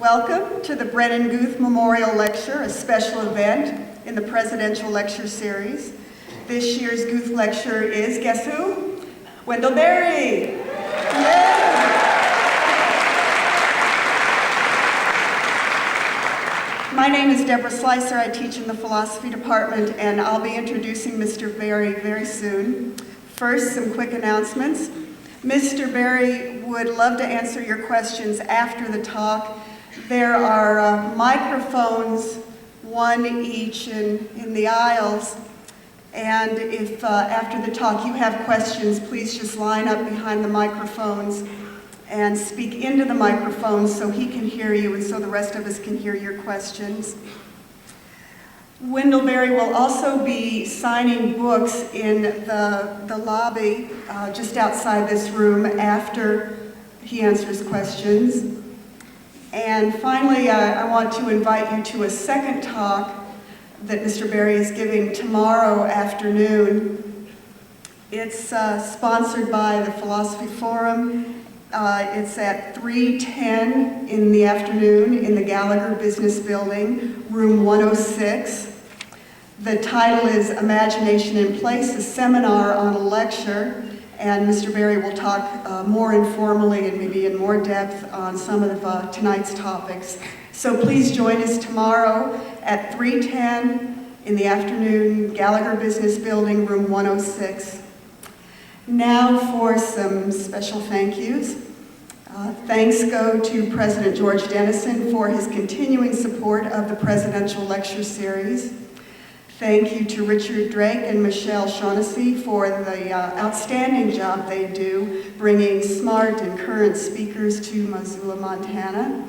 Welcome to the Brennan Guth Memorial Lecture, a special event in the Presidential Lecture Series. This year's Guth Lecture is, guess who? Wendell Berry! Yay! My name is Deborah Slicer. I teach in the philosophy department, and I'll be introducing Mr. Berry very soon. First, some quick announcements. Mr. Berry would love to answer your questions after the talk. There are microphones, one each in the aisles, and if after the talk you have questions, please just line up behind the microphones and speak into the microphones so he can hear you and so the rest of us can hear your questions. Wendell Berry will also be signing books in the lobby just outside this room after he answers questions. And finally, I want to invite you to a second talk that Mr. Berry is giving tomorrow afternoon. It's sponsored by the Philosophy Forum. It's at 3:10 in the afternoon in the Gallagher Business Building, room 106. The title is Imagination in Place, a seminar on a lecture. And Mr. Berry will talk more informally and maybe in more depth on some of tonight's topics. So please join us tomorrow at 3:10 in the afternoon, Gallagher Business Building, room 106. Now for some special thank yous. Thanks go to President George Dennison for his continuing support of the Presidential Lecture Series. Thank you to Richard Drake and Michelle Shaughnessy for the outstanding job they do bringing smart and current speakers to Missoula, Montana.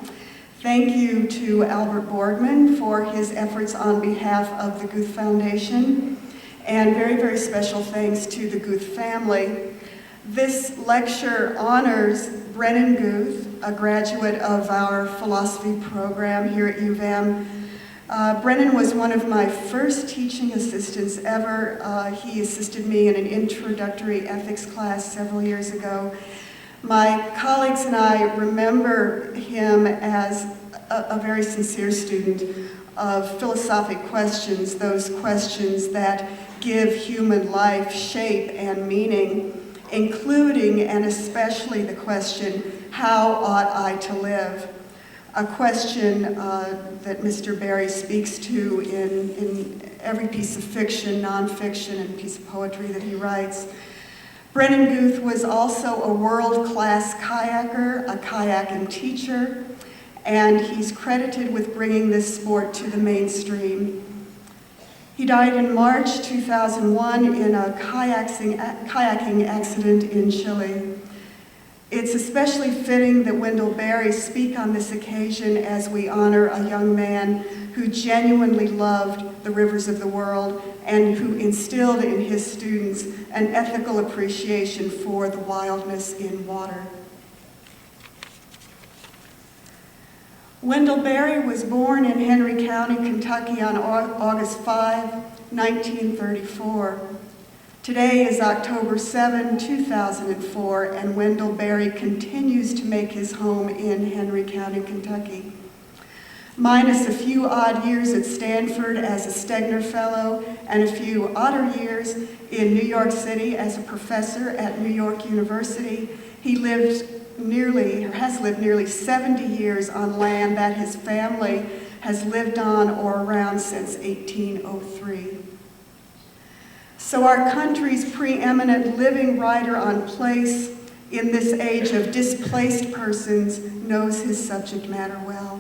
Thank you to Albert Borgman for his efforts on behalf of the Guth Foundation. And very, very special thanks to the Guth family. This lecture honors Brennan Guth, a graduate of our philosophy program here at U of M. Brennan was one of my first teaching assistants ever. He assisted me in an introductory ethics class several years ago. My colleagues and I remember him as a very sincere student of philosophic questions, those questions that give human life shape and meaning, including and especially the question, how ought I to live? A question that Mr. Berry speaks to in every piece of fiction, nonfiction, and piece of poetry that he writes. Brennan Guth was also a world-class kayaker, a kayaking teacher, and he's credited with bringing this sport to the mainstream. He died in March 2001 in a kayaking accident in Chile. It's especially fitting that Wendell Berry speak on this occasion as we honor a young man who genuinely loved the rivers of the world and who instilled in his students an ethical appreciation for the wildness in water. Wendell Berry was born in Henry County, Kentucky on August 5, 1934. Today is October 7, 2004, and Wendell Berry continues to make his home in Henry County, Kentucky. Minus a few odd years at Stanford as a Stegner Fellow and a few odder years in New York City as a professor at New York University, he has lived nearly 70 years on land that his family has lived on or around since 1803. So our country's preeminent living writer on place in this age of displaced persons knows his subject matter well.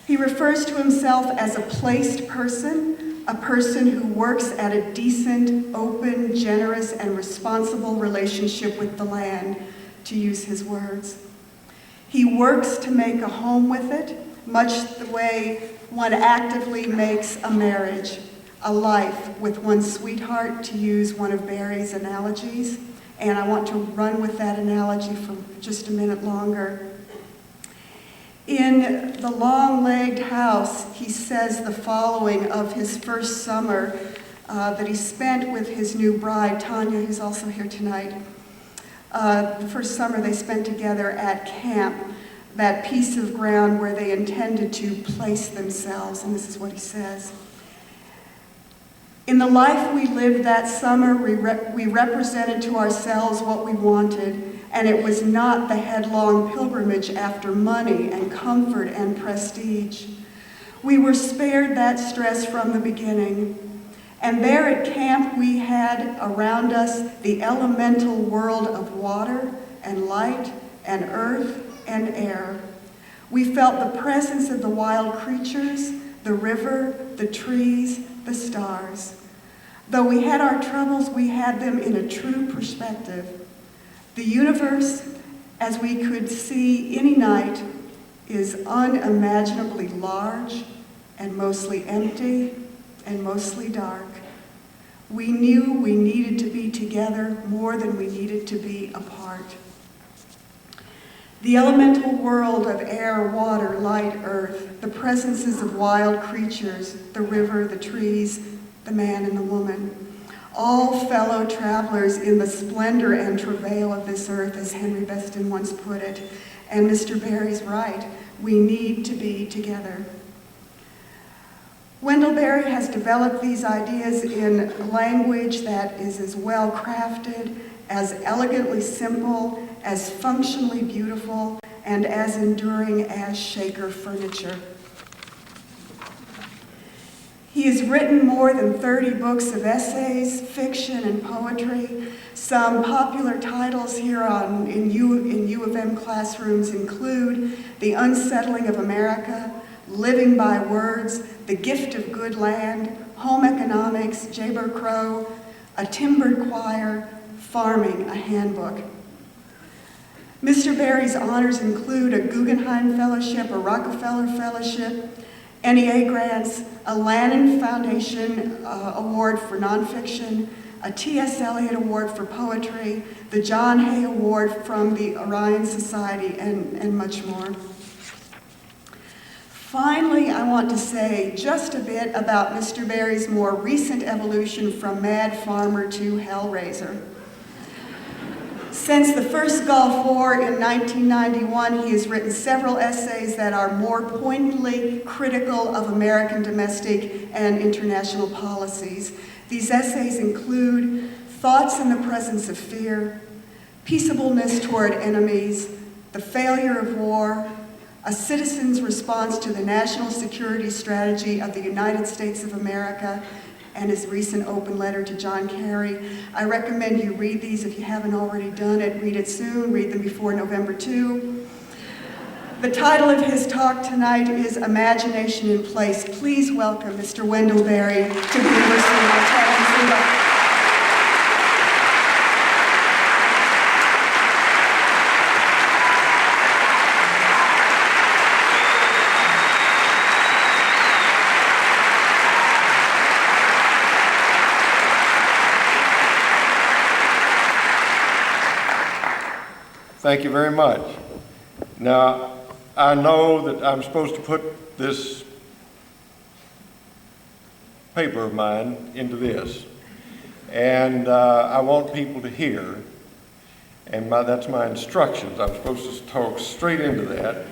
He refers to himself as a placed person, a person who works at a decent, open, generous, and responsible relationship with the land, to use his words. He works to make a home with it, much the way one actively makes a marriage. A life with one sweetheart, to use one of Berry's analogies, and I want to run with that analogy for just a minute longer. In The Long-Legged House, he says the following of his first summer that he spent with his new bride, Tanya, who's also here tonight. The first summer they spent together at camp. that piece of ground where they intended to place themselves. And this is what he says. In the life we lived that summer, we represented to ourselves what we wanted, and it was not the headlong pilgrimage after money and comfort and prestige. We were spared that stress from the beginning. And there at camp we had around us the elemental world of water and light and earth and air. We felt the presence of the wild creatures, the river, the trees, the stars. Though we had our troubles, we had them in a true perspective. The universe, as we could see any night, is unimaginably large and mostly empty and mostly dark. We knew we needed to be together more than we needed to be apart. The elemental world of air, water, light, earth, the presences of wild creatures, the river, the trees, the man and the woman, all fellow travelers in the splendor and travail of this earth, as Henry Beston once put it. And Mr. Berry's right, we need to be together. Wendell Berry has developed these ideas in language that is as well crafted, as elegantly simple, as functionally beautiful, and as enduring as Shaker furniture. He has written more than 30 books of essays, fiction, and poetry. Some popular titles here in U of M classrooms include The Unsettling of America, Living by Words, The Gift of Good Land, Home Economics, Jayber Crow, A Timbered Choir, Farming, a Handbook. Mr. Berry's honors include a Guggenheim Fellowship, a Rockefeller Fellowship, NEA grants, a Lannan Foundation Award for Nonfiction, a T.S. Eliot Award for Poetry, the John Hay Award from the Orion Society, and much more. Finally, I want to say just a bit about Mr. Berry's more recent evolution from mad farmer to hellraiser. Since the first Gulf War in 1991, he has written several essays that are more pointedly critical of American domestic and international policies. These essays include Thoughts in the Presence of Fear, Peaceableness Toward Enemies, The Failure of War, A Citizen's Response to the National Security Strategy of the United States of America, and his recent open letter to John Kerry. I recommend you read these if you haven't already done it. Read it soon, read them before November 2. The title of his talk tonight is Imagination in Place. Please welcome Mr. Wendell Berry to the University of Montana. Thank you very much. Now, I know that I'm supposed to put this paper of mine into this, and I want people to hear, and that's my instructions. I'm supposed to talk straight into that.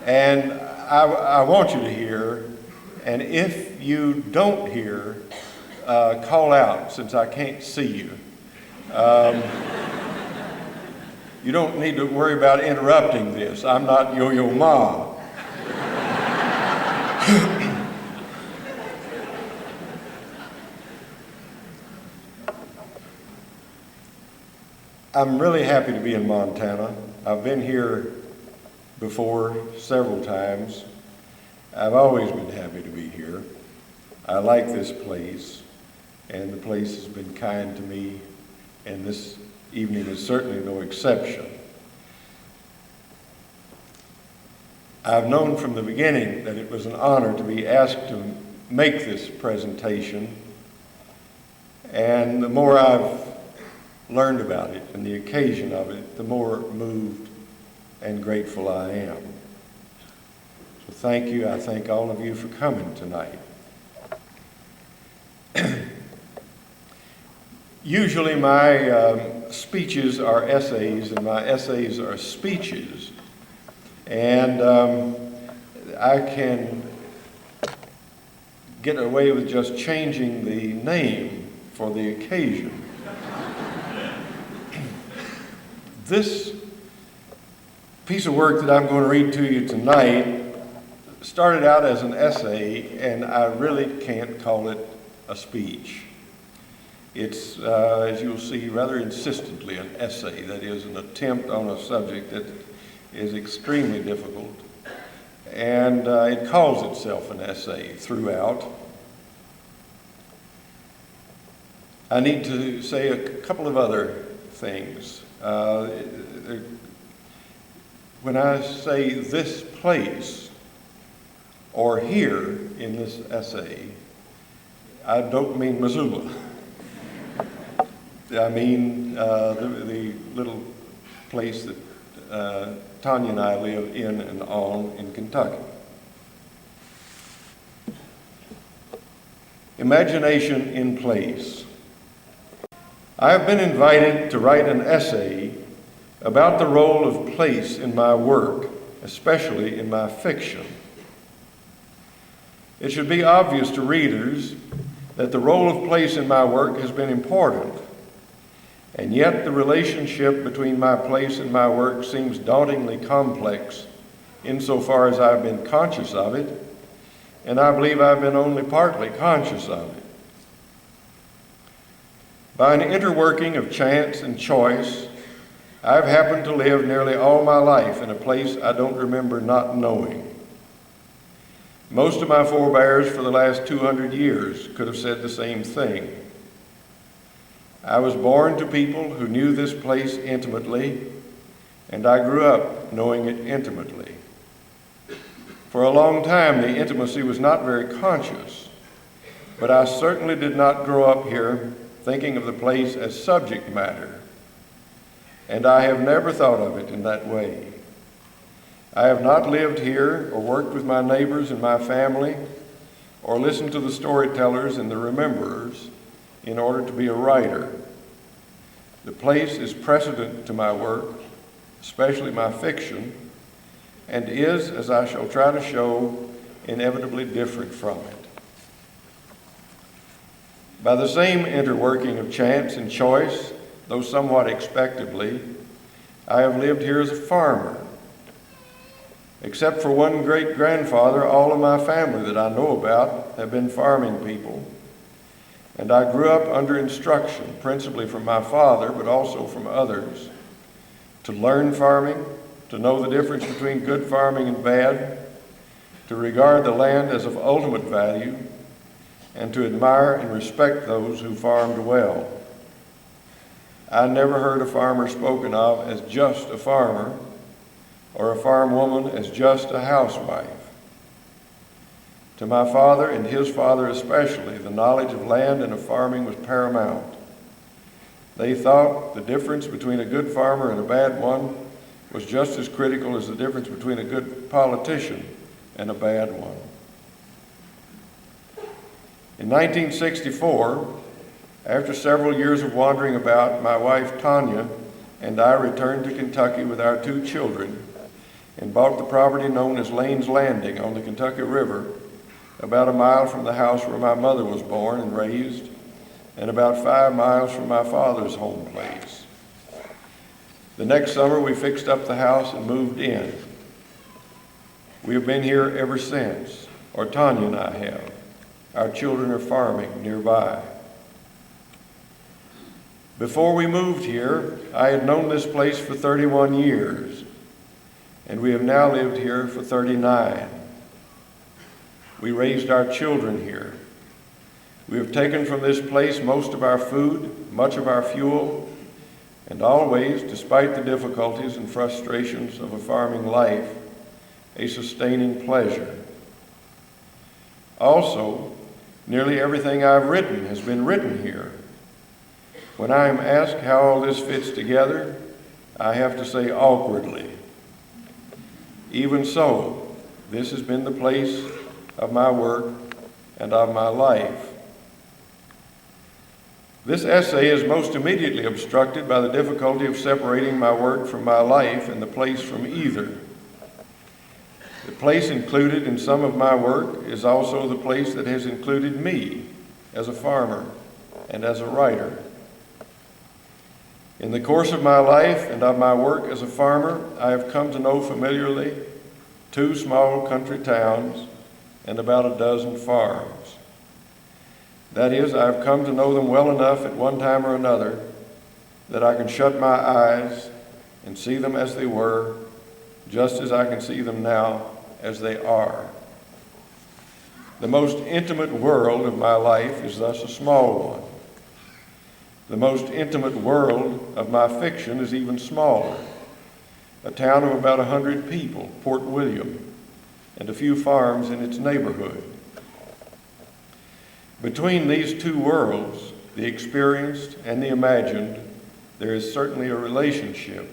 And I want you to hear, and if you don't hear, call out, since I can't see you. You don't need to worry about interrupting this. I'm not Yo-Yo Ma. I'm really happy to be in Montana. I've been here before several times. I've always been happy to be here. I like this place, and the place has been kind to me, and this evening is certainly no exception. I've known from the beginning that it was an honor to be asked to make this presentation, and the more I've learned about it and the occasion of it, the more moved and grateful I am. So thank you. I thank all of you for coming tonight. Usually my speeches are essays and my essays are speeches. And I can get away with just changing the name for the occasion. This piece of work that I'm going to read to you tonight started out as an essay, and I really can't call it a speech. It's, as you'll see, rather insistently an essay, that is, an attempt on a subject that is extremely difficult. And it calls itself an essay throughout. I need to say a couple of other things. When I say this place or here in this essay, I don't mean Missoula. I mean the little place that Tanya and I live in and on in Kentucky. Imagination in place. I have been invited to write an essay about the role of place in my work, especially in my fiction. It should be obvious to readers that the role of place in my work has been important, and yet the relationship between my place and my work seems dauntingly complex insofar as I've been conscious of it, and I believe I've been only partly conscious of it. By an interworking of chance and choice, I've happened to live nearly all my life in a place I don't remember not knowing. Most of my forebears for the last 200 years could have said the same thing. I was born to people who knew this place intimately, and I grew up knowing it intimately. For a long time, the intimacy was not very conscious, but I certainly did not grow up here thinking of the place as subject matter, and I have never thought of it in that way. I have not lived here or worked with my neighbors and my family or listened to the storytellers and the rememberers in order to be a writer. The place is precedent to my work, especially my fiction, and is, as I shall try to show, inevitably different from it. By the same interworking of chance and choice, though somewhat expectedly, I have lived here as a farmer. Except for one great-grandfather, all of my family that I know about have been farming people. And I grew up under instruction, principally from my father, but also from others, to learn farming, to know the difference between good farming and bad, to regard the land as of ultimate value, and to admire and respect those who farmed well. I never heard a farmer spoken of as just a farmer, or a farm woman as just a housewife. To my father and his father especially, the knowledge of land and of farming was paramount. They thought the difference between a good farmer and a bad one was just as critical as the difference between a good politician and a bad one. In 1964, after several years of wandering about, my wife Tanya and I returned to Kentucky with our 2 children and bought the property known as Lane's Landing on the Kentucky River, about a mile from the house where my mother was born and raised, and about 5 miles from my father's home place. The next summer we fixed up the house and moved in. We have been here ever since, or Tanya and I have. Our children are farming nearby. Before we moved here, I had known this place for 31 years, and we have now lived here for 39. We raised our children here. We have taken from this place most of our food, much of our fuel, and always, despite the difficulties and frustrations of a farming life, a sustaining pleasure. Also, nearly everything I've written has been written here. When I am asked how all this fits together, I have to say awkwardly. Even so, this has been the place of my work and of my life. This essay is most immediately obstructed by the difficulty of separating my work from my life and the place from either. The place included in some of my work is also the place that has included me as a farmer and as a writer. In the course of my life and of my work as a farmer, I have come to know familiarly 2 small country towns and about a dozen farms. That is, I have come to know them well enough at one time or another that I can shut my eyes and see them as they were, just as I can see them now as they are. The most intimate world of my life is thus a small one. The most intimate world of my fiction is even smaller. A town of about 100 people, Port William, and a few farms in its neighborhood. Between these 2 worlds, the experienced and the imagined, there is certainly a relationship.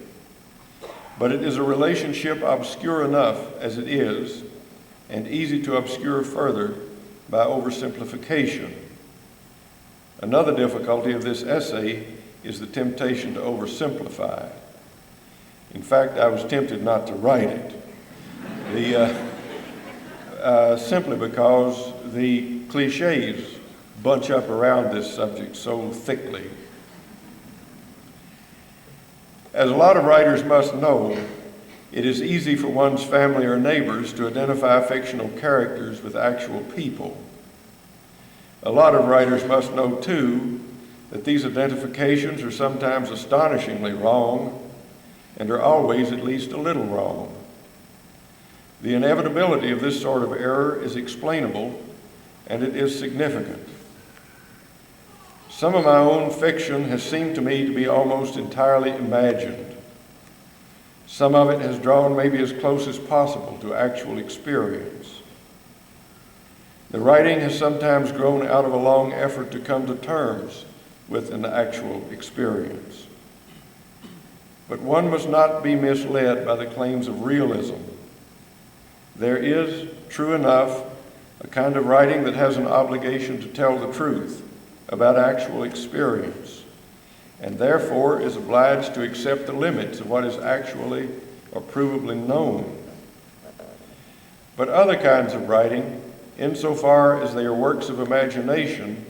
But it is a relationship obscure enough as it is, and easy to obscure further by oversimplification. Another difficulty of this essay is the temptation to oversimplify. In fact, I was tempted not to write it, simply because the cliches bunch up around this subject so thickly. As a lot of writers must know, it is easy for one's family or neighbors to identify fictional characters with actual people. A lot of writers must know, too, that these identifications are sometimes astonishingly wrong and are always at least a little wrong. The inevitability of this sort of error is explainable, and it is significant. Some of my own fiction has seemed to me to be almost entirely imagined. Some of it has drawn maybe as close as possible to actual experience. The writing has sometimes grown out of a long effort to come to terms with an actual experience. But one must not be misled by the claims of realism. There is, true enough, a kind of writing that has an obligation to tell the truth about actual experience, and therefore is obliged to accept the limits of what is actually or provably known. But other kinds of writing, insofar as they are works of imagination,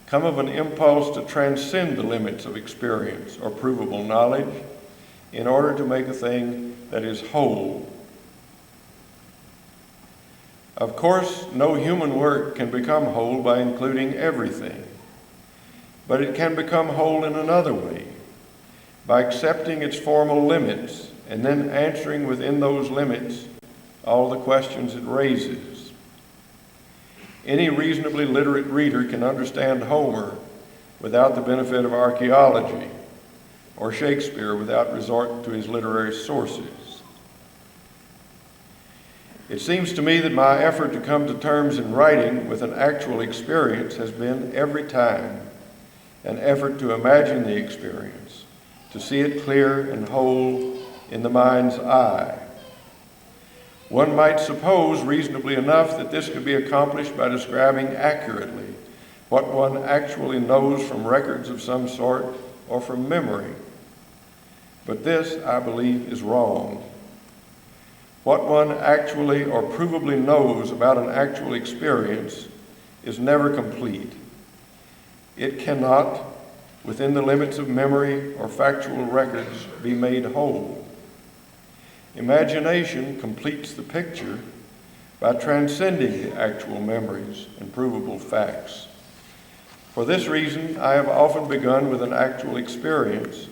come of an impulse to transcend the limits of experience or provable knowledge in order to make a thing that is whole. Of course, no human work can become whole by including everything, but it can become whole in another way, by accepting its formal limits and then answering within those limits all the questions it raises. Any reasonably literate reader can understand Homer without the benefit of archaeology, or Shakespeare without resort to his literary sources. It seems to me that my effort to come to terms in writing with an actual experience has been, every time, an effort to imagine the experience, to see it clear and whole in the mind's eye. One might suppose reasonably enough that this could be accomplished by describing accurately what one actually knows from records of some sort or from memory. But this, I believe, is wrong. What one actually or provably knows about an actual experience is never complete. It cannot, within the limits of memory or factual records, be made whole. Imagination completes the picture by transcending the actual memories and provable facts. For this reason, I have often begun with an actual experience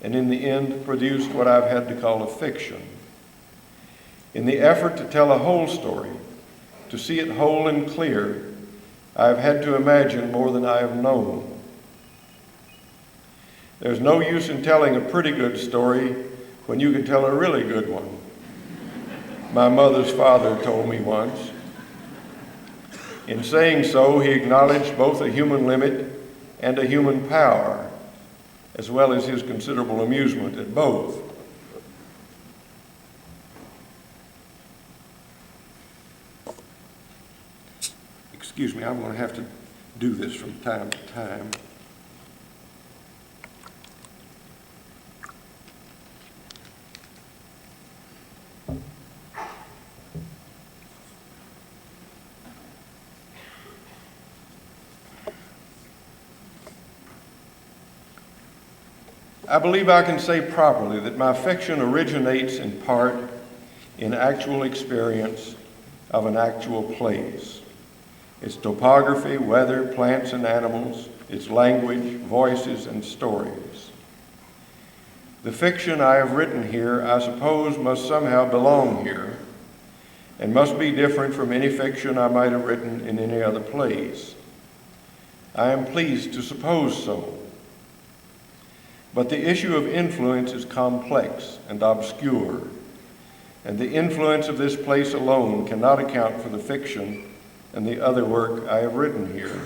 and in the end produced what I've had to call a fiction. In the effort to tell a whole story, to see it whole and clear, I have had to imagine more than I have known. There's no use in telling a pretty good story when you can tell a really good one. My mother's father told me once. In saying so, he acknowledged both a human limit and a human power, as well as his considerable amusement at both. Excuse me, I'm going to have to do this from time to time. I believe I can say properly that my fiction originates in part in actual experience of an actual place. Its topography, weather, plants and animals, its language, voices, and stories. The fiction I have written here, I suppose, must somehow belong here, and must be different from any fiction I might have written in any other place. I am pleased to suppose so. But the issue of influence is complex and obscure, and the influence of this place alone cannot account for the fiction and the other work I have written here.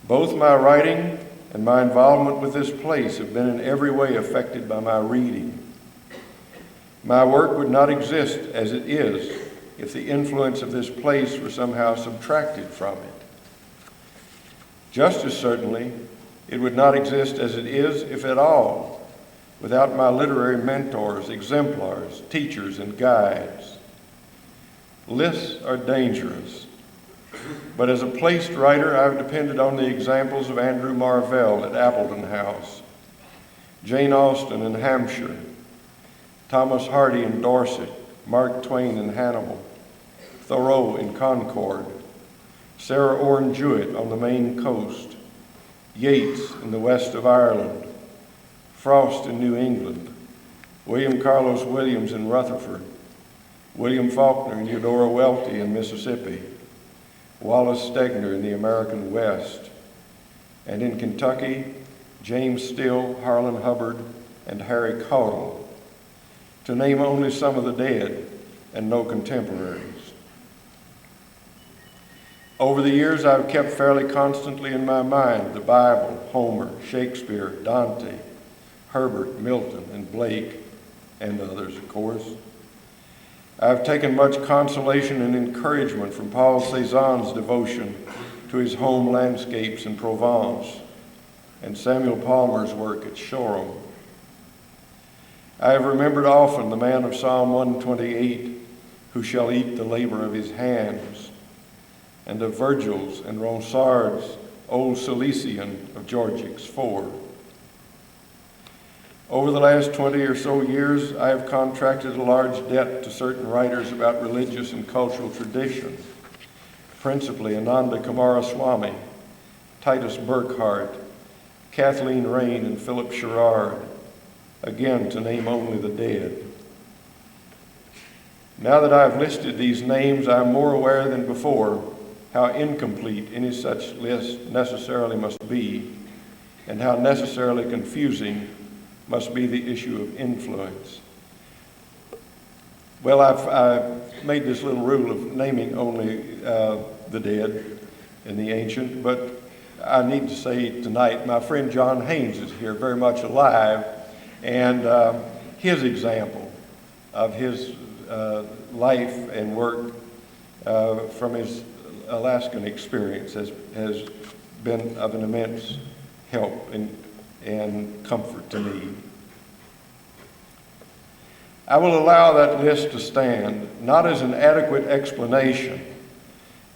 Both my writing and my involvement with this place have been in every way affected by my reading. My work would not exist as it is if the influence of this place were somehow subtracted from it. Just as certainly, it would not exist as it is, if at all, without my literary mentors, exemplars, teachers, and guides. Lists are dangerous, but as a placed writer, I've depended on the examples of Andrew Marvell at Appleton House, Jane Austen in Hampshire, Thomas Hardy in Dorset, Mark Twain in Hannibal, Thoreau in Concord, Sarah Orne Jewett on the Maine coast, Yeats in the west of Ireland, Frost in New England, William Carlos Williams in Rutherford, William Faulkner and Eudora Welty in Mississippi, Wallace Stegner in the American West, and in Kentucky, James Still, Harlan Hubbard, and Harry Caudle, to name only some of the dead and no contemporaries. Over the years, I've kept fairly constantly in my mind the Bible, Homer, Shakespeare, Dante, Herbert, Milton, and Blake, and others, of course. I've taken much consolation and encouragement from Paul Cézanne's devotion to his home landscapes in Provence and Samuel Palmer's work at Shoreham. I have remembered often the man of Psalm 128, who shall eat the labor of his hands, and of Virgil's and Ronsard's Old Cilician of Georgics 4. Over the last 20 or so years, I have contracted a large debt to certain writers about religious and cultural tradition, principally Ananda Kumaraswamy, Titus Burckhardt, Kathleen Rain, and Philip Sherrard, again to name only the dead. Now that I've listed these names, I'm more aware than before how incomplete any such list necessarily must be, and how necessarily confusing must be the issue of influence. Well, I've made this little rule of naming only the dead and the ancient, but I need to say tonight, my friend John Haynes is here, very much alive, and his example of his life and work from his Alaskan experience has been of an immense help and comfort to me. I will allow that list to stand, not as an adequate explanation,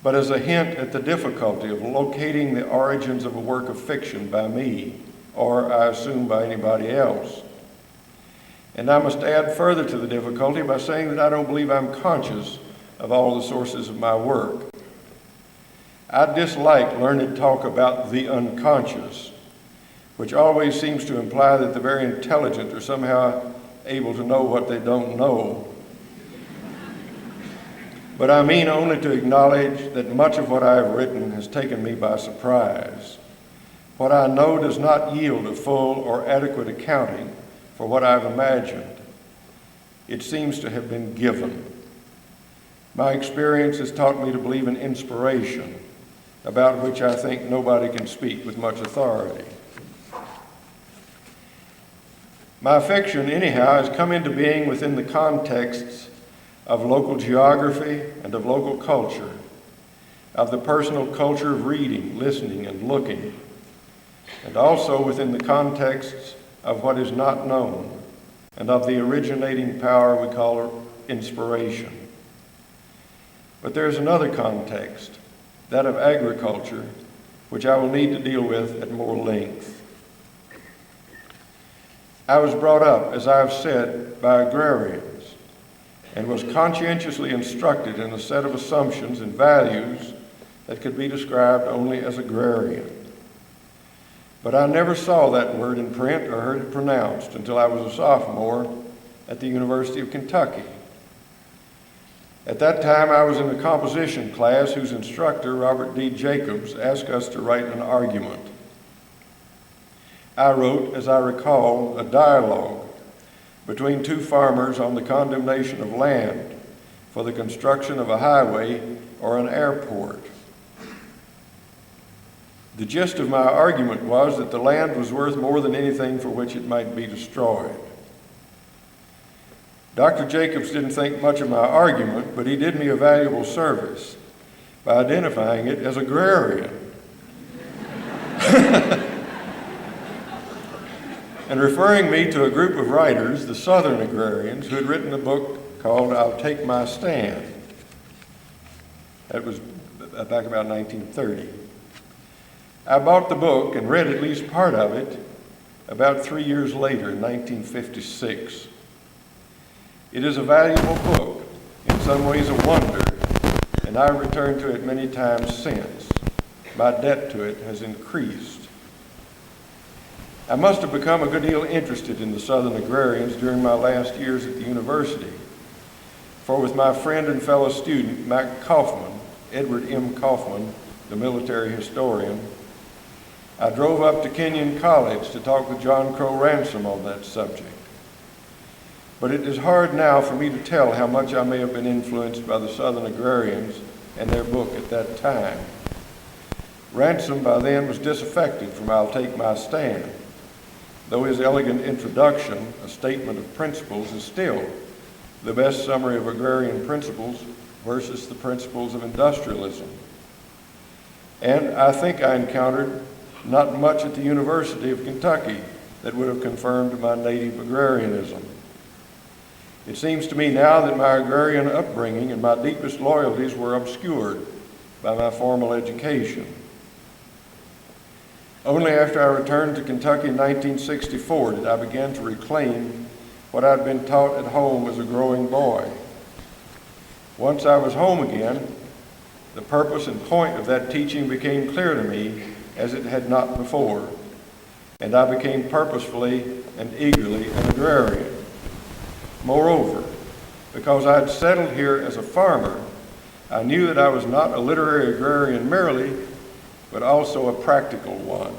but as a hint at the difficulty of locating the origins of a work of fiction by me, or I assume by anybody else. And I must add further to the difficulty by saying that I don't believe I'm conscious of all the sources of my work. I dislike learned talk about the unconscious, which always seems to imply that the very intelligent are somehow able to know what they don't know. But I mean only to acknowledge that much of what I have written has taken me by surprise. What I know does not yield a full or adequate accounting for what I've imagined. It seems to have been given. My experience has taught me to believe in inspiration, about which I think nobody can speak with much authority. My fiction, anyhow, has come into being within the contexts of local geography and of local culture, of the personal culture of reading, listening, and looking, and also within the contexts of what is not known, and of the originating power we call inspiration. But there is another context, that of agriculture, which I will need to deal with at more length. I was brought up, as I have said, by agrarians and was conscientiously instructed in a set of assumptions and values that could be described only as agrarian. But I never saw that word in print or heard it pronounced until I was a sophomore at the University of Kentucky. At that time, I was in a composition class whose instructor, Robert D. Jacobs, asked us to write an argument. I wrote, as I recall, a dialogue between two farmers on the condemnation of land for the construction of a highway or an airport. The gist of my argument was that the land was worth more than anything for which it might be destroyed. Dr. Jacobs didn't think much of my argument, but he did me a valuable service by identifying it as agrarian and referring me to a group of writers, the Southern agrarians, who had written a book called I'll Take My Stand. That was back about 1930. I bought the book and read at least part of it about 3 years later, in 1956. It is a valuable book, in some ways a wonder, and I've returned to it many times since. My debt to it has increased. I must have become a good deal interested in the Southern agrarians during my last years at the university, for with my friend and fellow student, Mac Kaufman, Edward M. Kaufman, the military historian, I drove up to Kenyon College to talk with John Crow Ransom on that subject. But it is hard now for me to tell how much I may have been influenced by the Southern agrarians and their book at that time. Ransom by then was disaffected from I'll Take My Stand, though his elegant introduction, a statement of principles, is still the best summary of agrarian principles versus the principles of industrialism. And I think I encountered not much at the University of Kentucky that would have confirmed my native agrarianism. It seems to me now that my agrarian upbringing and my deepest loyalties were obscured by my formal education. Only after I returned to Kentucky in 1964 did I begin to reclaim what I'd been taught at home as a growing boy. Once I was home again, the purpose and point of that teaching became clear to me as it had not before, and I became purposefully and eagerly an agrarian. Moreover, because I had settled here as a farmer, I knew that I was not a literary agrarian merely, but also a practical one.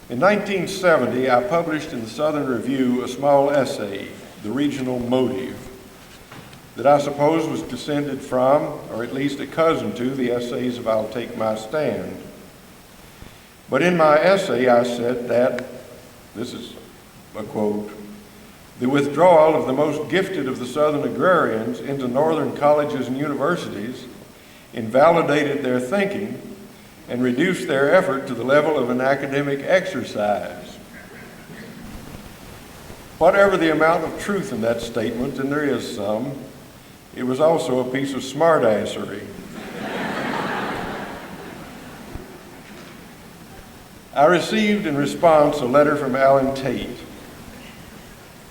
In 1970, I published in the Southern Review a small essay, The Regional Motive, that I suppose was descended from, or at least a cousin to, the essays of I'll Take My Stand. But in my essay, I said that, this is a quote, the withdrawal of the most gifted of the Southern agrarians into northern colleges and universities invalidated their thinking and reduced their effort to the level of an academic exercise. Whatever the amount of truth in that statement, and there is some, it was also a piece of smartassery. I received in response a letter from Alan Tate.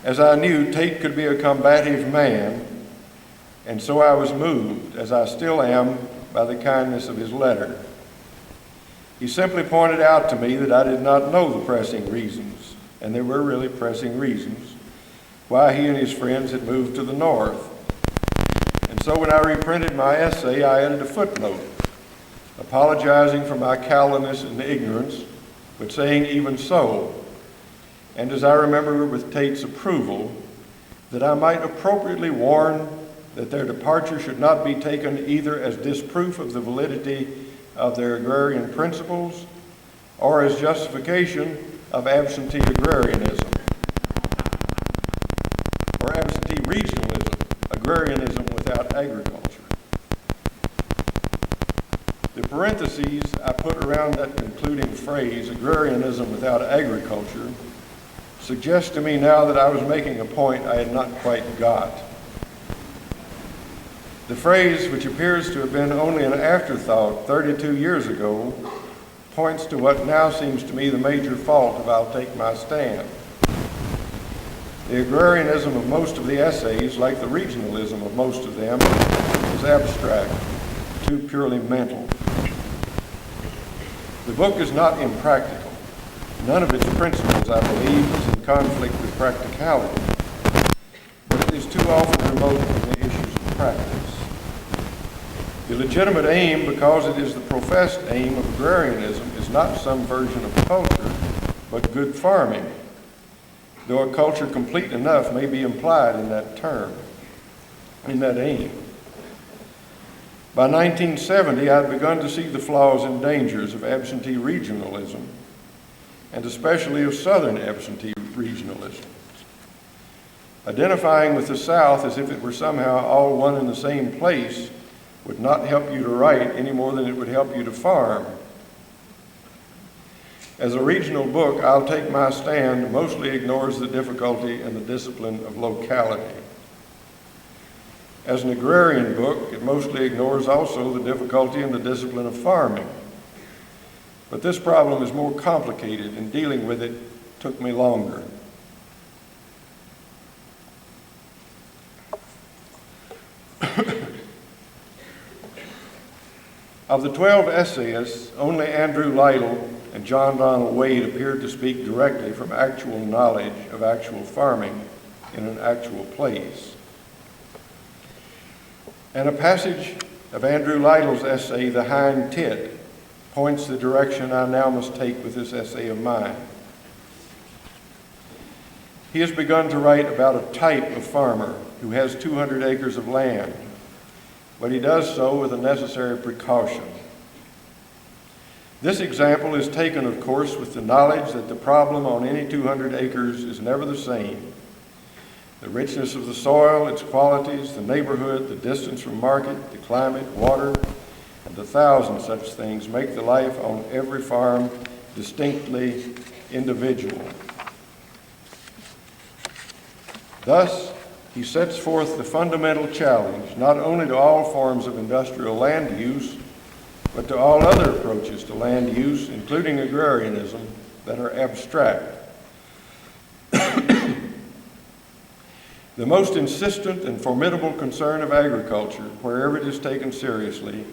As I knew, Tate could be a combative man, and so I was moved, as I still am, by the kindness of his letter. He simply pointed out to me that I did not know the pressing reasons, and there were really pressing reasons, why he and his friends had moved to the north. And so when I reprinted my essay, I added a footnote, apologizing for my callousness and ignorance, but saying even so, and as I remember with Tate's approval, that I might appropriately warn that their departure should not be taken either as disproof of the validity of their agrarian principles or as justification of absentee agrarianism or absentee regionalism, agrarianism without agriculture. The parentheses I put around that concluding phrase, agrarianism without agriculture, suggests to me now that I was making a point I had not quite got. The phrase, which appears to have been only an afterthought 32 years ago, points to what now seems to me the major fault of "I'll take my stand." The agrarianism of most of the essays, like the regionalism of most of them, is abstract, too purely mental. The book is not impractical. None of its principles, I believe, is in conflict with practicality, but it is too often remote from the issues of practice. The legitimate aim, because it is the professed aim of agrarianism, is not some version of culture, but good farming, though a culture complete enough may be implied in that term, in that aim. By 1970, I had begun to see the flaws and dangers of absentee regionalism, and especially of Southern absentee regionalism. Identifying with the South as if it were somehow all one and the same place would not help you to write any more than it would help you to farm. As a regional book, "I'll Take My Stand" mostly ignores the difficulty and the discipline of locality. As an agrarian book, it mostly ignores also the difficulty and the discipline of farming. But this problem is more complicated, and dealing with it took me longer. Of the 12 essayists, only Andrew Lytle and John Donald Wade appeared to speak directly from actual knowledge of actual farming in an actual place. And a passage of Andrew Lytle's essay, "The Hind Tit," points the direction I now must take with this essay of mine. He has begun to write about a type of farmer who has 200 acres of land, but he does so with a necessary precaution. This example is taken, of course, with the knowledge that the problem on any 200 acres is never the same. The richness of the soil, its qualities, the neighborhood, the distance from market, the climate, water, and 1,000 such things make the life on every farm distinctly individual. Thus, he sets forth the fundamental challenge, not only to all forms of industrial land use, but to all other approaches to land use, including agrarianism, that are abstract. The most insistent and formidable concern of agriculture, wherever it is taken seriously,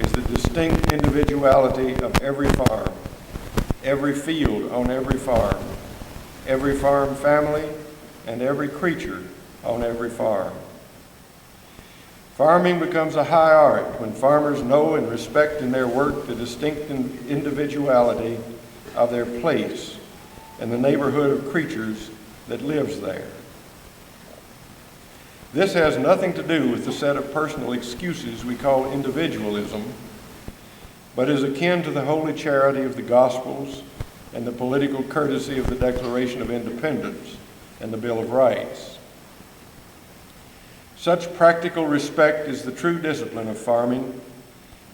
is the distinct individuality of every farm, every field on every farm family, and every creature on every farm. Farming becomes a high art when farmers know and respect in their work the distinct individuality of their place and the neighborhood of creatures that lives there. This has nothing to do with the set of personal excuses we call individualism, but is akin to the holy charity of the Gospels and the political courtesy of the Declaration of Independence and the Bill of Rights. Such practical respect is the true discipline of farming,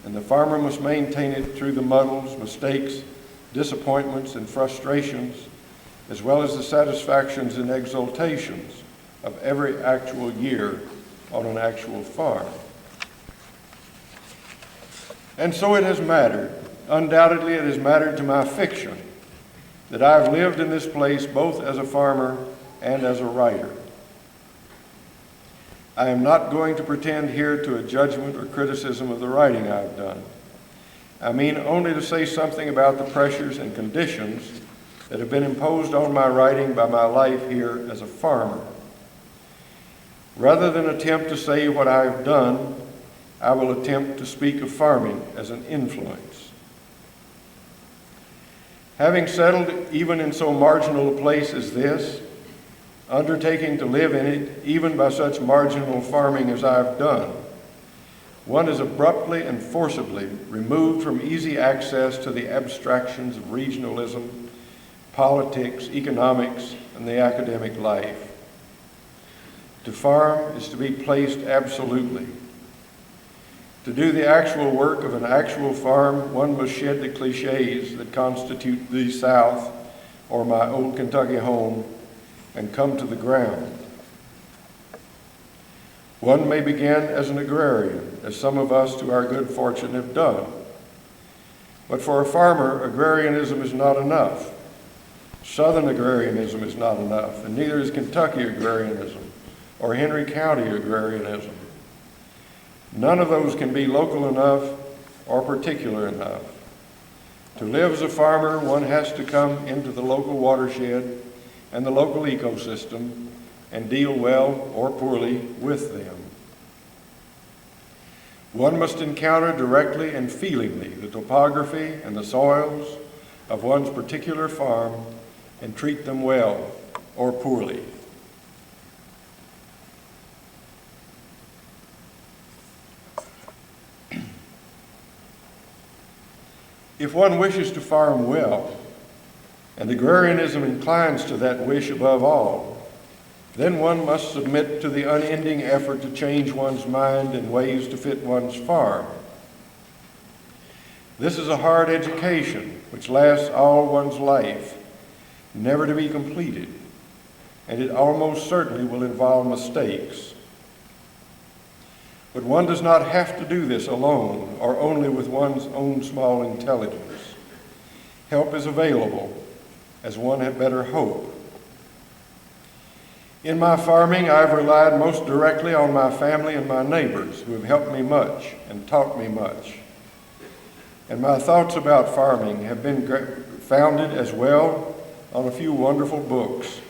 and the farmer must maintain it through the muddles, mistakes, disappointments, and frustrations, as well as the satisfactions and exultations of every actual year on an actual farm. And so it has mattered, undoubtedly it has mattered to my fiction, that I've lived in this place both as a farmer and as a writer. I am not going to pretend here to a judgment or criticism of the writing I've done. I mean only to say something about the pressures and conditions that have been imposed on my writing by my life here as a farmer. Rather than attempt to say what I've done, I will attempt to speak of farming as an influence. Having settled even in so marginal a place as this, undertaking to live in it even by such marginal farming as I've done, one is abruptly and forcibly removed from easy access to the abstractions of regionalism, politics, economics, and the academic life. To farm is to be placed absolutely. To do the actual work of an actual farm, one must shed the cliches that constitute the South or my old Kentucky home and come to the ground. One may begin as an agrarian, as some of us to our good fortune have done. But for a farmer, agrarianism is not enough. Southern agrarianism is not enough, and neither is Kentucky agrarianism or Henry County agrarianism. None of those can be local enough or particular enough. To live as a farmer, one has to come into the local watershed and the local ecosystem and deal well or poorly with them. One must encounter directly and feelingly the topography and the soils of one's particular farm and treat them well or poorly. If one wishes to farm well, and agrarianism inclines to that wish above all, then one must submit to the unending effort to change one's mind and ways to fit one's farm. This is a hard education which lasts all one's life, never to be completed, and it almost certainly will involve mistakes. But one does not have to do this alone or only with one's own small intelligence. Help is available, as one had better hope. In my farming, I've relied most directly on my family and my neighbors, who have helped me much and taught me much. And my thoughts about farming have been founded as well on a few wonderful books.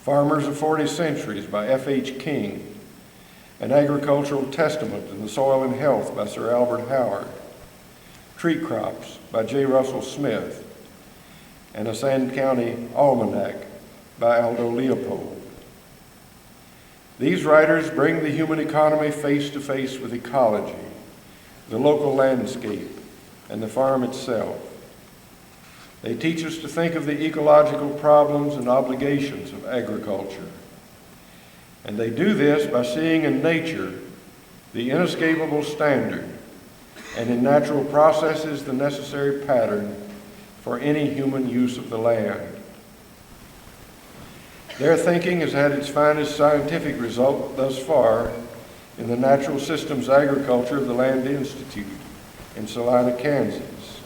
Farmers of 40 Centuries by F.H. King, An Agricultural Testament in the Soil and Health by Sir Albert Howard, Tree Crops by J. Russell Smith, and A Sand County Almanac by Aldo Leopold. These writers bring the human economy face to face with ecology, the local landscape, and the farm itself. They teach us to think of the ecological problems and obligations of agriculture. And they do this by seeing in nature the inescapable standard, and in natural processes the necessary pattern for any human use of the land. Their thinking has had its finest scientific result thus far in the Natural Systems Agriculture of the Land Institute in Salina, Kansas.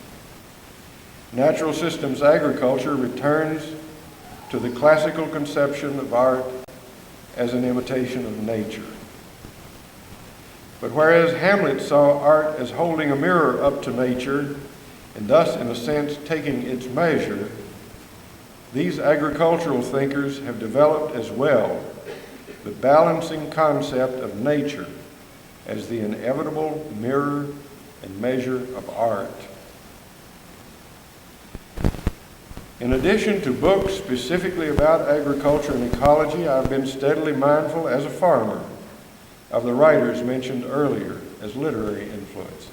Natural systems agriculture returns to the classical conception of art as an imitation of nature. But whereas Hamlet saw art as holding a mirror up to nature, and thus, in a sense, taking its measure, these agricultural thinkers have developed as well the balancing concept of nature as the inevitable mirror and measure of art. In addition to books specifically about agriculture and ecology, I've been steadily mindful as a farmer of the writers mentioned earlier as literary influences.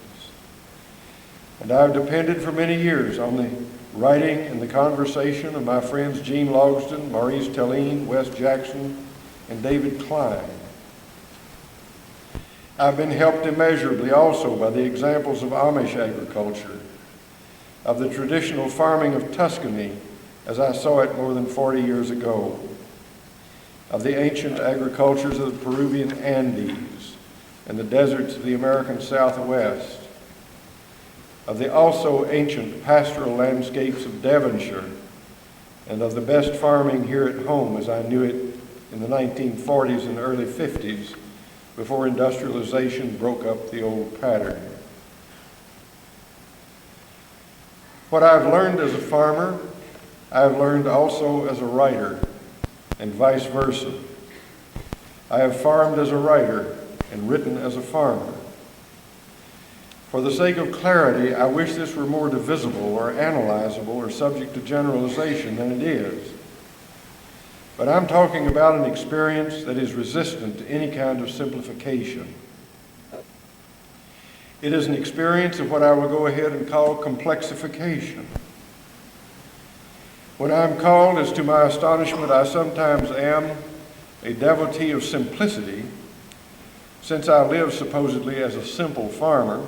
And I've depended for many years on the writing and the conversation of my friends Gene Logsdon, Maurice Telline, Wes Jackson, and David Klein. I've been helped immeasurably also by the examples of Amish agriculture, of the traditional farming of Tuscany as I saw it more than 40 years ago, of the ancient agricultures of the Peruvian Andes and the deserts of the American Southwest, of the also ancient pastoral landscapes of Devonshire, and of the best farming here at home as I knew it in the 1940s and early 50s before industrialization broke up the old pattern. What I've learned as a farmer, I've learned also as a writer, and vice versa. I have farmed as a writer and written as a farmer. For the sake of clarity, I wish this were more divisible or analyzable or subject to generalization than it is. But I'm talking about an experience that is resistant to any kind of simplification. It is an experience of what I will go ahead and call complexification. When I'm called, as to my astonishment I sometimes am, a devotee of simplicity, since I live supposedly as a simple farmer,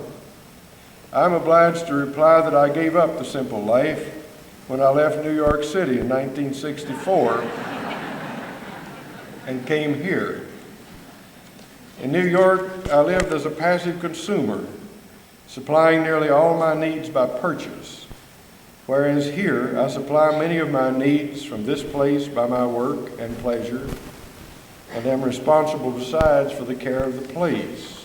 I'm obliged to reply that I gave up the simple life when I left New York City in 1964 and came here. In New York, I lived as a passive consumer, supplying nearly all my needs by purchase, whereas here I supply many of my needs from this place by my work and pleasure, and am responsible besides for the care of the place.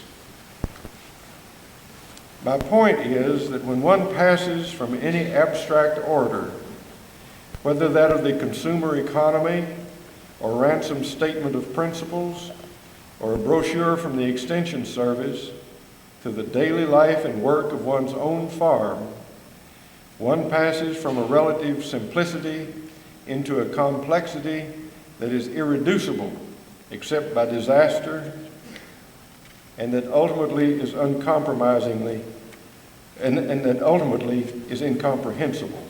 My point is that when one passes from any abstract order, whether that of the consumer economy or ransom statement of principles, or a brochure from the Extension Service, to the daily life and work of one's own farm, one passes from a relative simplicity into a complexity that is irreducible except by disaster, and that ultimately is uncompromisingly, and that ultimately is incomprehensible.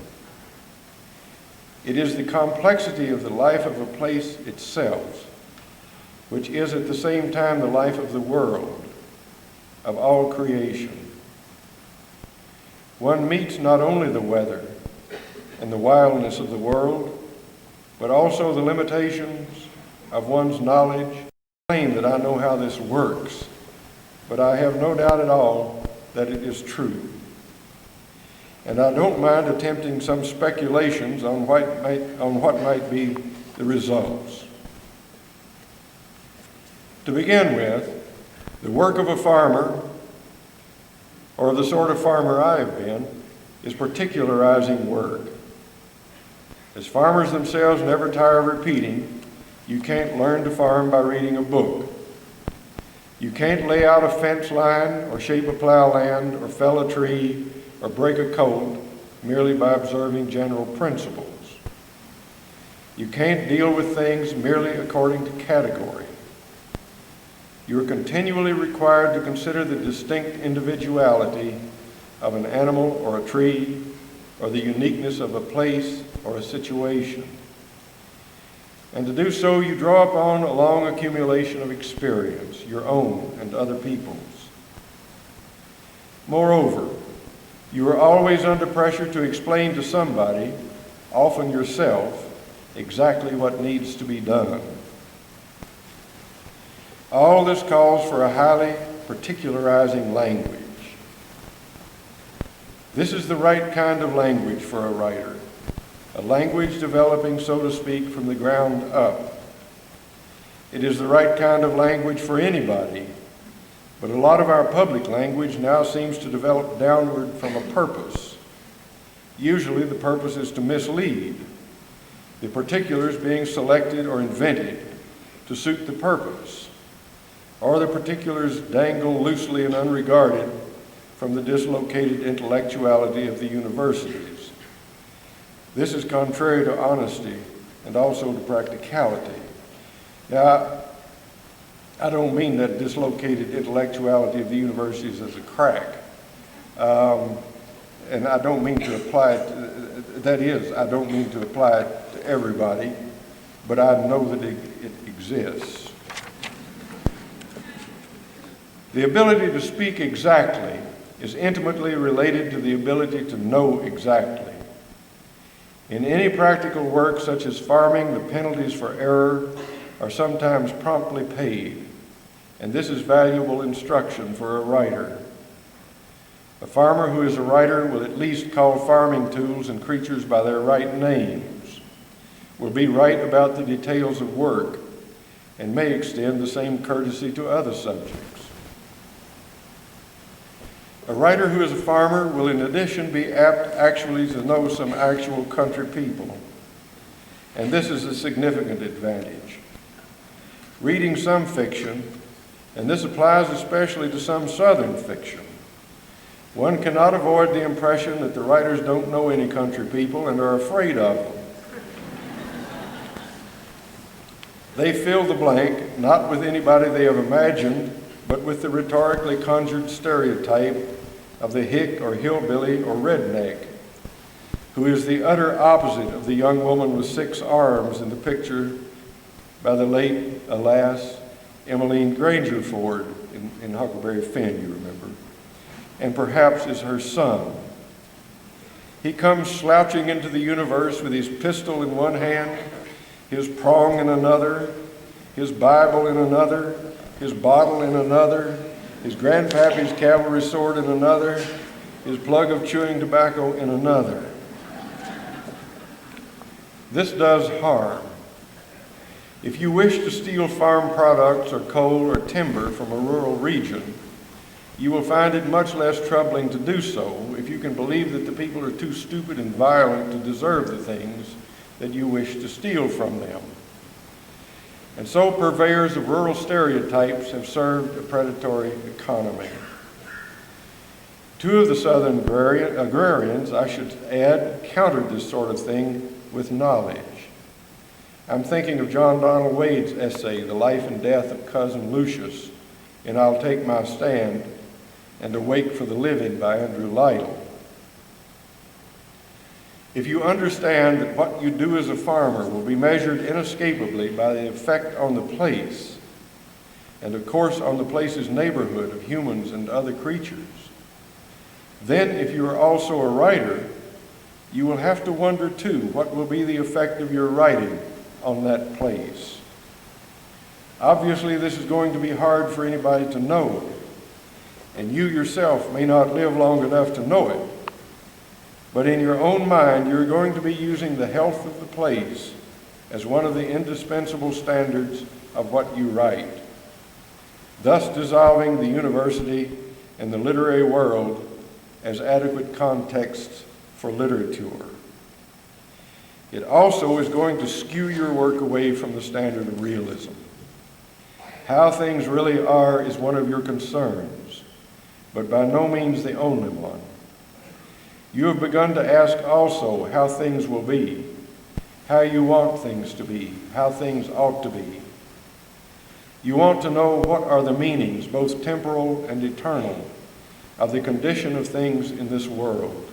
It is the complexity of the life of a place itself, which is at the same time the life of the world, of all creation. One meets not only the weather and the wildness of the world, but also the limitations of one's knowledge. I claim that I know how this works, but I have no doubt at all that it is true. And I don't mind attempting some speculations on what might be the results. To begin with, the work of a farmer, or of the sort of farmer I have been, is particularizing work. As farmers themselves never tire of repeating, you can't learn to farm by reading a book. You can't lay out a fence line, or shape a plowland, or fell a tree, or break a colt merely by observing general principles. You can't deal with things merely according to category. You are continually required to consider the distinct individuality of an animal or a tree, or the uniqueness of a place or a situation. And to do so, you draw upon a long accumulation of experience, your own and other people's. Moreover, you are always under pressure to explain to somebody, often yourself, exactly what needs to be done. All this calls for a highly particularizing language. This is the right kind of language for a writer, a language developing, so to speak, from the ground up. It is the right kind of language for anybody, but a lot of our public language now seems to develop downward from a purpose. Usually the purpose is to mislead, the particulars being selected or invented to suit the purpose, or the particulars dangle loosely and unregarded from the dislocated intellectuality of the universities. This is contrary to honesty and also to practicality. Now, I don't mean that dislocated intellectuality of the universities as a crack. And I don't mean to apply it, I don't mean to apply it to everybody, but I know that it exists. The ability to speak exactly is intimately related to the ability to know exactly. In any practical work such as farming, the penalties for error are sometimes promptly paid, and this is valuable instruction for a writer. A farmer who is a writer will at least call farming tools and creatures by their right names, will be right about the details of work, and may extend the same courtesy to other subjects. A writer who is a farmer will in addition be apt actually to know some actual country people, and this is a significant advantage. Reading some fiction, and this applies especially to some Southern fiction, one cannot avoid the impression that the writers don't know any country people and are afraid of them. They fill the blank, not with anybody they have imagined, but with the rhetorically conjured stereotype of the hick or hillbilly or redneck, who is the utter opposite of the young woman with 6 arms in the picture by the late, alas, Emmeline Granger Ford in Huckleberry Finn, you remember, and perhaps is her son. He comes slouching into the universe with his pistol in one hand, his prong in another, his Bible in another, his bottle in another, his grandpappy's cavalry sword in another, his plug of chewing tobacco in another. This does harm. If you wish to steal farm products or coal or timber from a rural region, you will find it much less troubling to do so if you can believe that the people are too stupid and violent to deserve the things that you wish to steal from them. And so purveyors of rural stereotypes have served a predatory economy. Two of the Southern agrarians, I should add, countered this sort of thing with knowledge. I'm thinking of John Donald Wade's essay, The Life and Death of Cousin Lucius, in I'll Take My Stand, and Awake for the Living by Andrew Lytle. If you understand that what you do as a farmer will be measured inescapably by the effect on the place, and of course on the place's neighborhood of humans and other creatures, then if you are also a writer, you will have to wonder too what will be the effect of your writing on that place. Obviously, this is going to be hard for anybody to know, and you yourself may not live long enough to know it. But in your own mind, you're going to be using the health of the place as one of the indispensable standards of what you write, thus dissolving the university and the literary world as adequate contexts for literature. It also is going to skew your work away from the standard of realism. How things really are is one of your concerns, but by no means the only one. You have begun to ask also how things will be, how you want things to be, how things ought to be. You want to know what are the meanings, both temporal and eternal, of the condition of things in this world.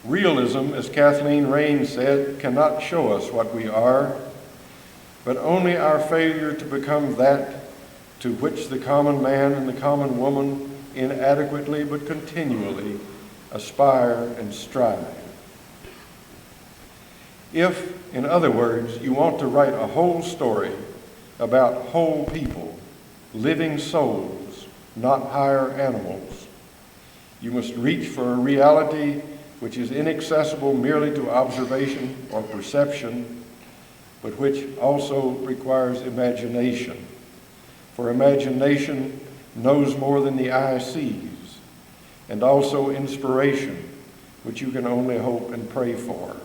Realism, as Kathleen Raine said, cannot show us what we are, but only our failure to become that to which the common man and the common woman inadequately but continually aspire and strive. If, in other words, you want to write a whole story about whole people, living souls, not higher animals, you must reach for a reality which is inaccessible merely to observation or perception, but which also requires imagination. For imagination knows more than the eye sees, and also inspiration, which you can only hope and pray for.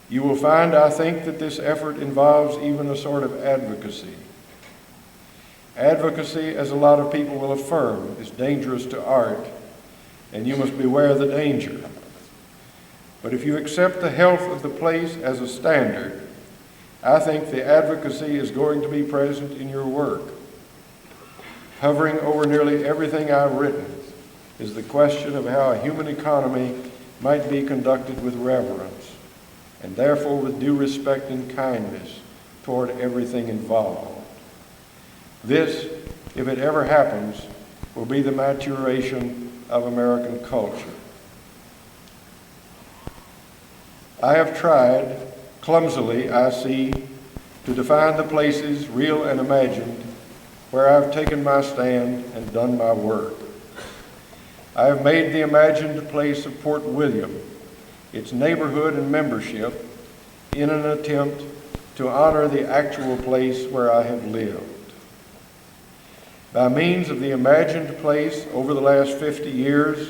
You will find, I think, that this effort involves even a sort of advocacy. Advocacy, as a lot of people will affirm, is dangerous to art, and you must beware the danger. But if you accept the health of the place as a standard, I think the advocacy is going to be present in your work. Hovering over nearly everything I've written is the question of how a human economy might be conducted with reverence, and therefore with due respect and kindness toward everything involved. This, if it ever happens, will be the maturation of American culture. I have tried, clumsily I see, to define the places, real and imagined, where I've taken my stand and done my work. I have made the imagined place of Port William, its neighborhood and membership, in an attempt to honor the actual place where I have lived. By means of the imagined place over the last 50 years,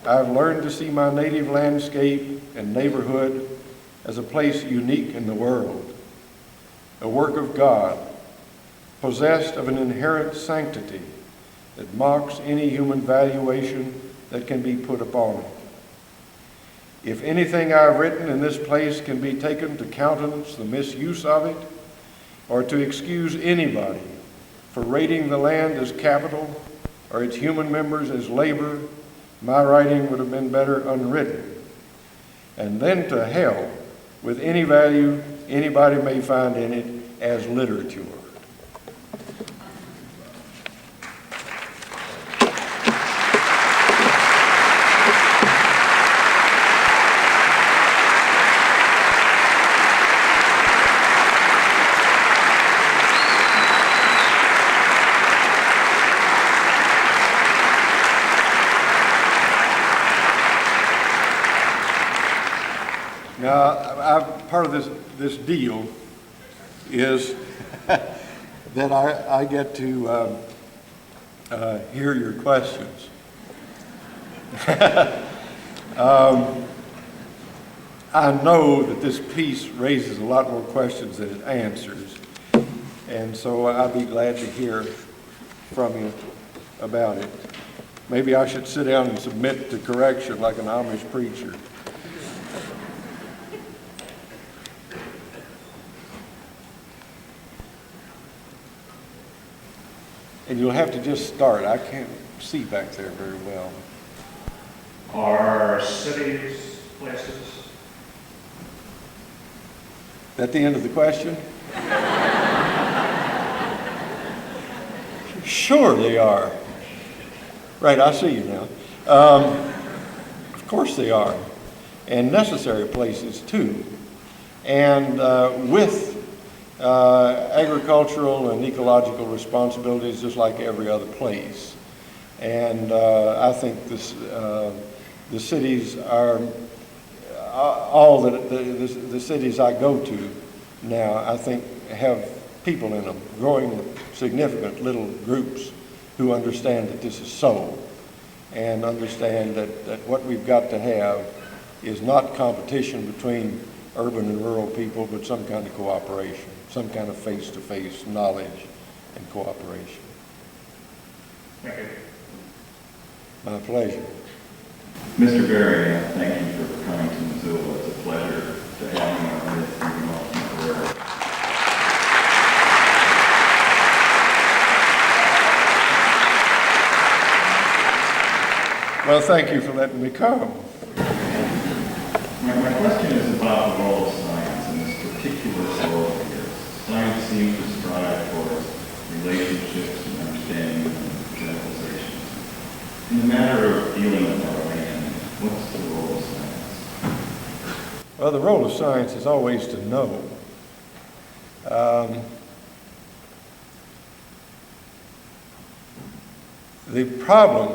I've learned to see my native landscape and neighborhood as a place unique in the world, a work of God, possessed of an inherent sanctity that mocks any human valuation that can be put upon it. If anything I've written in this place can be taken to countenance the misuse of it, or to excuse anybody for rating the land as capital or its human members as labor, my writing would have been better unwritten. And then to hell with any value anybody may find in it as literature. Now, part of this deal is that I get to hear your questions. I know that this piece raises a lot more questions than it answers, and so I'd be glad to hear from you about it. Maybe I should sit down and submit to correction like an Amish preacher. And you'll have to just start. I can't see back there very well. Are cities places? At the end of the question? Sure they are. Right, I see you now. Of course they are. And necessary places too. And with agricultural and ecological responsibilities just like every other place. And I think the cities are, all the cities I go to now, I think have people in them, growing significant little groups who understand that this is so, and understand that what we've got to have is not competition between urban and rural people, but some kind of cooperation, some kind of face-to-face knowledge and cooperation. Thank you. My pleasure. Mr. Berry, thank you for coming to Missoula. It's a pleasure to have you on this moving on to my career. Well, thank you for letting me come. My question is about the role of science in this particular world here. Science seems to strive towards relationships and understanding and generalizations. In the matter of dealing with our land, what's the role of science? Well, the role of science is always to know. The problem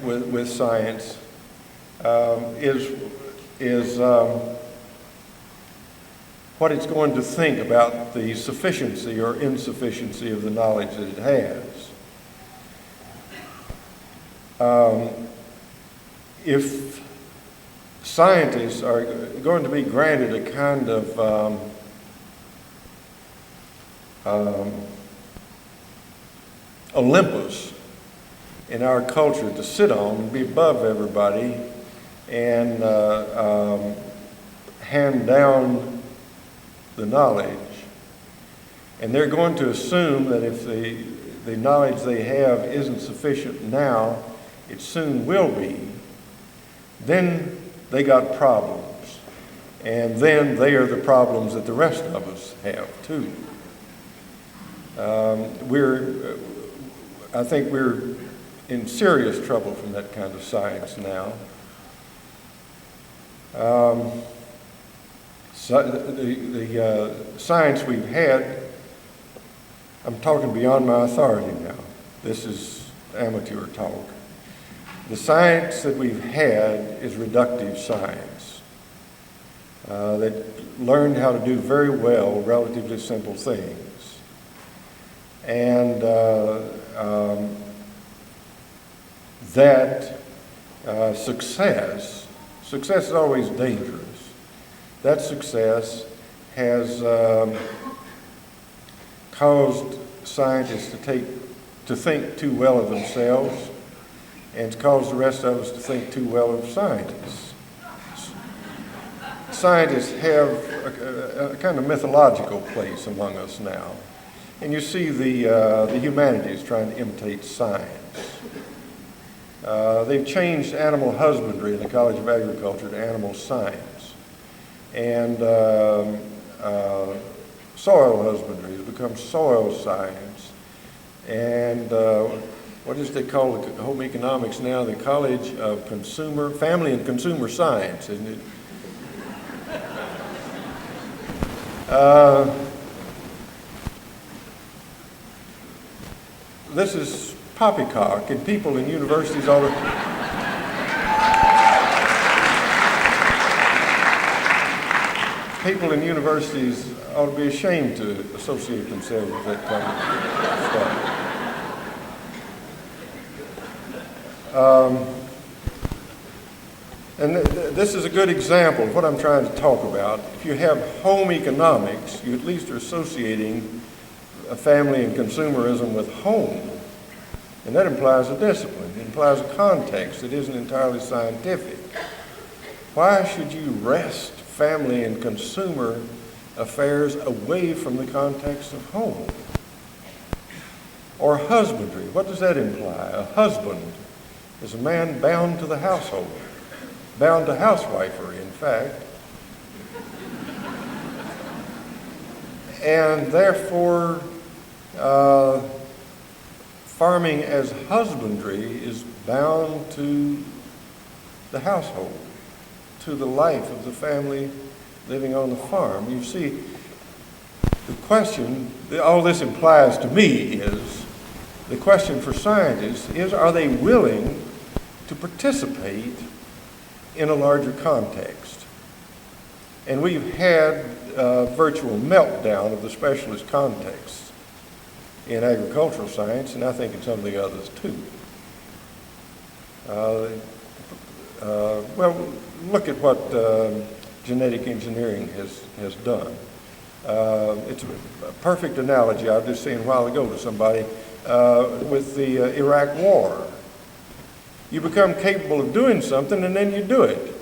with science is what it's going to think about the sufficiency or insufficiency of the knowledge that it has. If scientists are going to be granted a kind of Olympus in our culture to sit on and be above everybody and hand down the knowledge, and they're going to assume that if the knowledge they have isn't sufficient now, it soon will be, then they got problems. And then they are the problems that the rest of us have too. I think we're in serious trouble from that kind of science now. So the science we've had, I'm talking beyond my authority now. This is amateur talk. The science that we've had is reductive science that learned how to do very well relatively simple things. And that success is always dangerous. That success has caused scientists to think too well of themselves, and it's caused the rest of us to think too well of scientists. Scientists have a kind of mythological place among us now. And you see the humanities trying to imitate science. They've changed animal husbandry in the College of Agriculture to animal science. And soil husbandry has become soil science. And what is they call the home economics now? The College of Family and Consumer Science, isn't it? This is poppycock, and people in universities all the people in universities ought to be ashamed to associate themselves with that kind of stuff. And this is a good example of what I'm trying to talk about. If you have home economics, you at least are associating a family and consumerism with home. And that implies a discipline. It implies a context that isn't entirely scientific. Why should you wrest family and consumer affairs away from the context of home? Or husbandry. What does that imply? A husband is a man bound to the household. Bound to housewifery, in fact. And therefore, farming as husbandry is bound to the household, to the life of the family living on the farm. You see, the question, all this implies to me is, the question for scientists is, are they willing to participate in a larger context? And we've had a virtual meltdown of the specialist contexts in agricultural science, and I think in some of the others too. Well, look at what genetic engineering has done. It's a perfect analogy I was just saying a while ago to somebody with the Iraq War. You become capable of doing something and then you do it.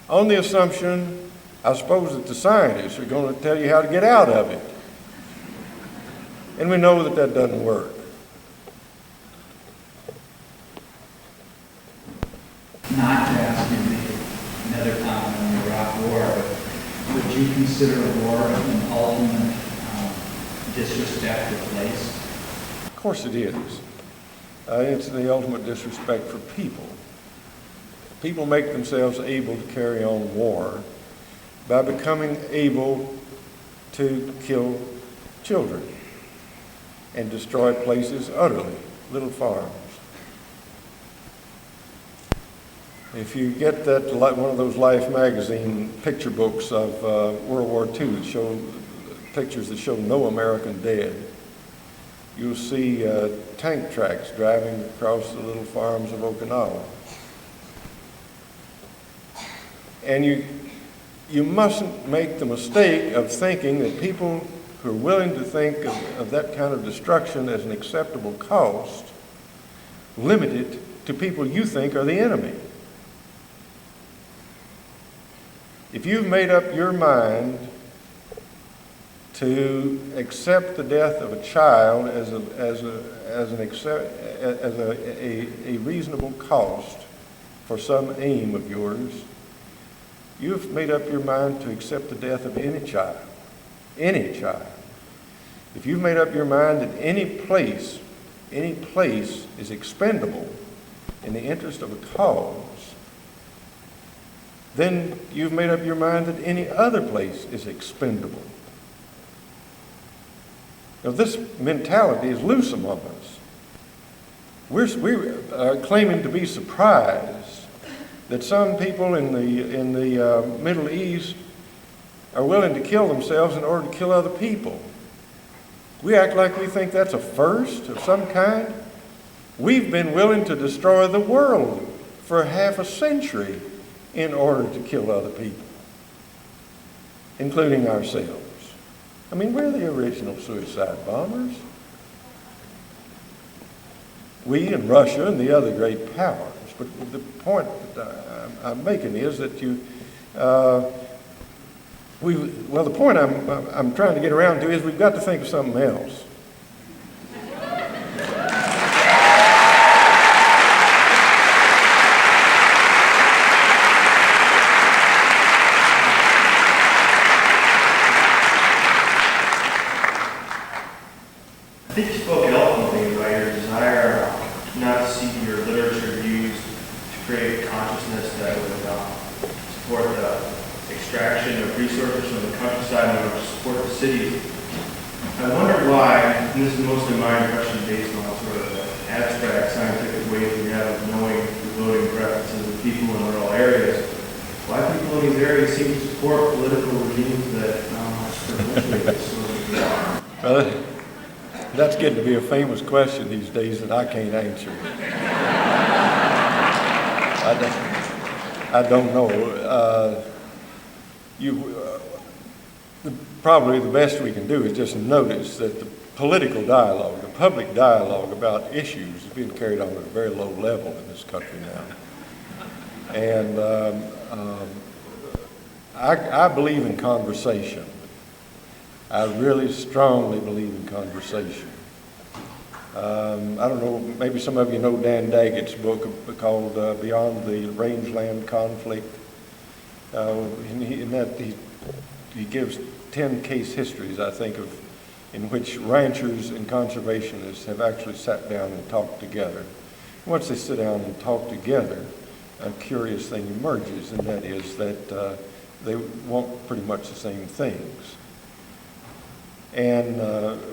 On the assumption, I suppose, that the scientists are going to tell you how to get out of it. And we know that that doesn't work. Not to ask you to make another comment on the Iraq War, but would you consider a war an ultimate disrespect of place? Of course it is. It's the ultimate disrespect for people. People make themselves able to carry on war by becoming able to kill children and destroy places utterly, little farms. If you get that, one of those Life magazine picture books of World War II that show pictures that show no American dead, you'll see tank tracks driving across the little farms of Okinawa. And you mustn't make the mistake of thinking that people who are willing to think of that kind of destruction as an acceptable cost limit it to people you think are the enemy. If you've made up your mind to accept the death of a child as a reasonable cost for some aim of yours, you've made up your mind to accept the death of any child. Any child. If you've made up your mind that any place is expendable in the interest of a cause, then you've made up your mind that any other place is expendable. Now, this mentality is loose among us. We are claiming to be surprised that some people in the Middle East are willing to kill themselves in order to kill other people. We act like we think that's a first of some kind. We've been willing to destroy the world for half a century in order to kill other people, including ourselves. I mean, we're the original suicide bombers. We and Russia and the other great powers. But the point that I'm making is that the point I'm trying to get around to is we've got to think of something else. I think you spoke eloquently about your desire not to see your literature used to create consciousness that would support the extraction of resources from the countryside and would support the cities. I wonder why, and this is mostly my impression based on sort of the abstract scientific ways we have of knowing the voting preferences of people in rural areas, why people in these areas seem to support political regimes that perpetuate this sort of behavior. Well, that's getting to be a famous question these days that I can't answer. I don't know. Probably the best we can do is just notice that the political dialogue, the public dialogue about issues is being carried on at a very low level in this country now. And I believe in conversation. I really strongly believe in conversation. I don't know, maybe some of you know Dan Daggett's book called Beyond the Rangeland Conflict. He gives 10 case histories, I think, in which ranchers and conservationists have actually sat down and talked together. Once they sit down and talk together, a curious thing emerges, and that is that they want pretty much the same things. And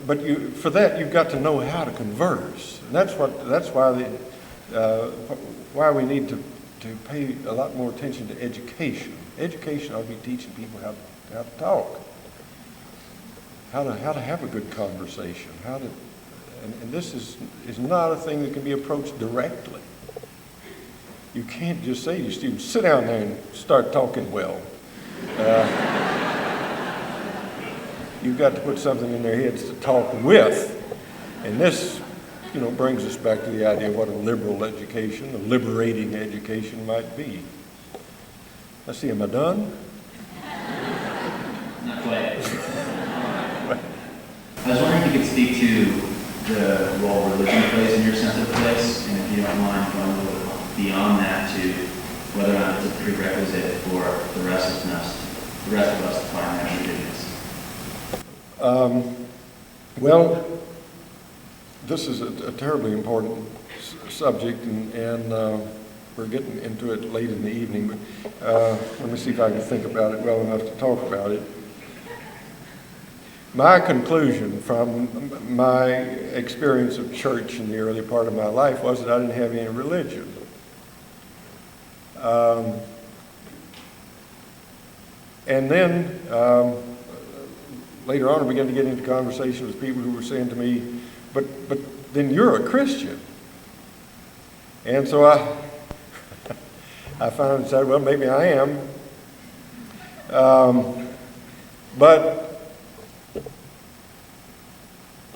but for that you've got to know how to converse, and that's why we need to pay a lot more attention to education. Education ought to be teaching people how to talk, how to have a good conversation, and this is not a thing that can be approached directly. You can't just say to your students, sit down there and start talking well. You've got to put something in their heads to talk with. And this, brings us back to the idea of what a liberal education, a liberating education might be. Let's see, am I done? Not quite. I was wondering if you could speak to the role religion plays in your sense of place, and if you don't mind going a little beyond that to whether or not it's a prerequisite for the rest of us to find that religious. Well, this is a terribly important subject, and we're getting into it late in the evening, but let me see if I can think about it well enough to talk about it. My conclusion from my experience of church in the early part of my life was that I didn't have any religion. And then later on, I began to get into conversation with people who were saying to me, but then you're a Christian. And so I finally decided, well, maybe I am. But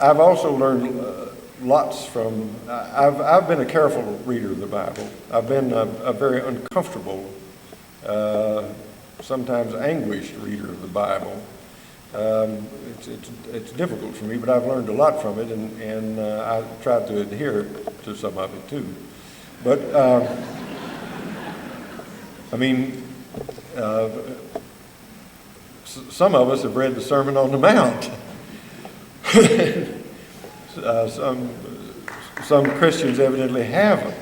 I've also learned lots from, I've been a careful reader of the Bible. I've been a very uncomfortable, sometimes anguished reader of the Bible. It's difficult for me, but I've learned a lot from it, and I tried to adhere to some of it too. But some of us have read the Sermon on the Mount. Some Christians evidently haven't.